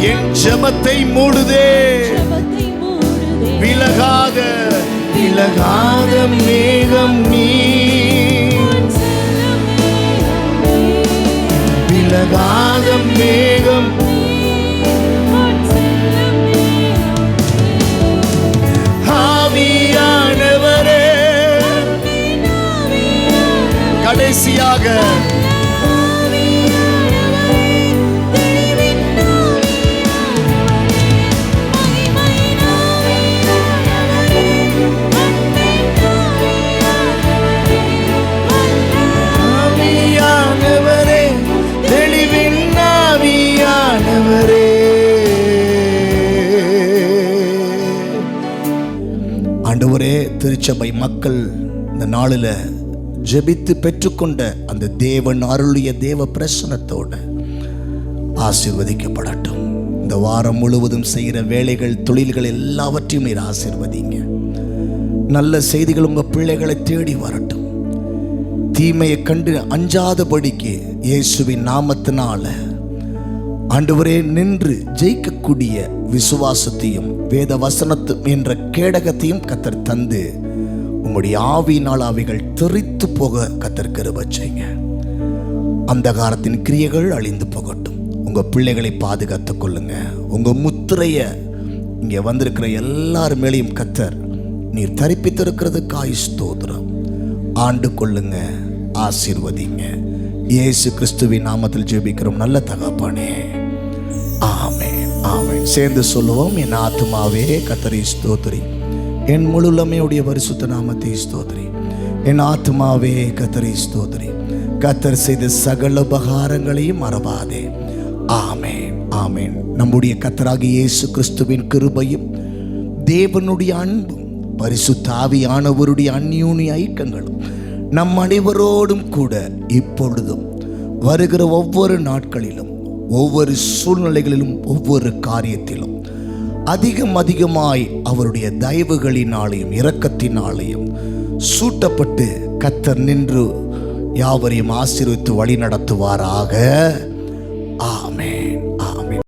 என் ஜெபத்தை மூடுதே. விலகாத விலகாத மேகம் நீ, விலகாத மேகம். ஆவியானவரே, கடைசியாக ஆண்டவரே, திருச்சபை மக்கள் இந்த நாளில் ஜெபித்து பெற்றுக்கொண்ட அந்த தேவன் அருளிய தேவ பிரசன்னத்தோடு ஆசீர்வதிக்கப்படட்டும். இந்த வாரம் முழுவதும் செய்கிற வேலைகள், தொழில்கள் எல்லாவற்றையும் நீர் ஆசீர்வதிங்க. நல்ல செய்திகள் உங்கள் பிள்ளைகளை தேடி வரட்டும். தீமையை கண்டு அஞ்சாதபடிக்கு இயேசுவின் நாமத்தினால ஆண்டவரே நின்று ஜெயிக்கக்கூடிய விசுவாசத்தையும் வேத வசனத்தும் என்ற கேடகத்தையும் கர்த்தர் தந்து உம்முடைய ஆவியினால் அவைகள் தெரித்து போக கர்த்தர் கிருபை செய்யுங்க. அந்தகாரத்தின் கிரியைகள் அழிந்து போகட்டும். உங்கள் பிள்ளைகளை பாதுகாத்துக் கொள்ளுங்க. உங்கள் முத்திரையை இங்கே வந்திருக்கிற எல்லார் மேலேயும் கர்த்தர் நீர் தரிப்பித்திருக்கிறதுக்காய் ஸ்தோத்திரம். ஆண்டு கொள்ளுங்க, ஆசீர்வதிங்க. இயேசு கிறிஸ்துவின் நாமத்தில் ஜெபிக்கிறோம் நல்ல தகப்பனே, ஆமென், ஆமென். சேர்ந்து சொல்லுவோம். என் ஆத்துமாவே கர்த்தரை ஸ்தோத்திரி, என் முழுமையுடைய பரிசுத்த நாமத்தை ஸ்தோத்திரி. என் ஆத்துமாவே கர்த்தரை ஸ்தோத்திரி, கர்த்தர் செய்த சகல உபகாரங்களையும் மறவாதே. ஆமென், ஆமென். நம்முடைய கர்த்தராகிய இயேசு கிறிஸ்துவின் கிருபையும் தேவனுடைய அன்பும் பரிசுத்த ஆவியானவருடைய அந்யோன்ய ஐக்கியங்களும் நம் அனைவரோடும் கூட இப்பொழுதும் வருகிற ஒவ்வொரு நாட்களிலும், ஒவ்வொரு சூழ்நிலைகளிலும், ஒவ்வொரு காரியத்திலும் அதிகமாய் அவருடைய தயவுகளினாலேயும் இரக்கத்தினாலேயும் சூட்டப்பட்டு கர்த்தர் நின்று யாவரையும் ஆசீர்வதித்து வழி நடத்துவாராக. ஆமென்.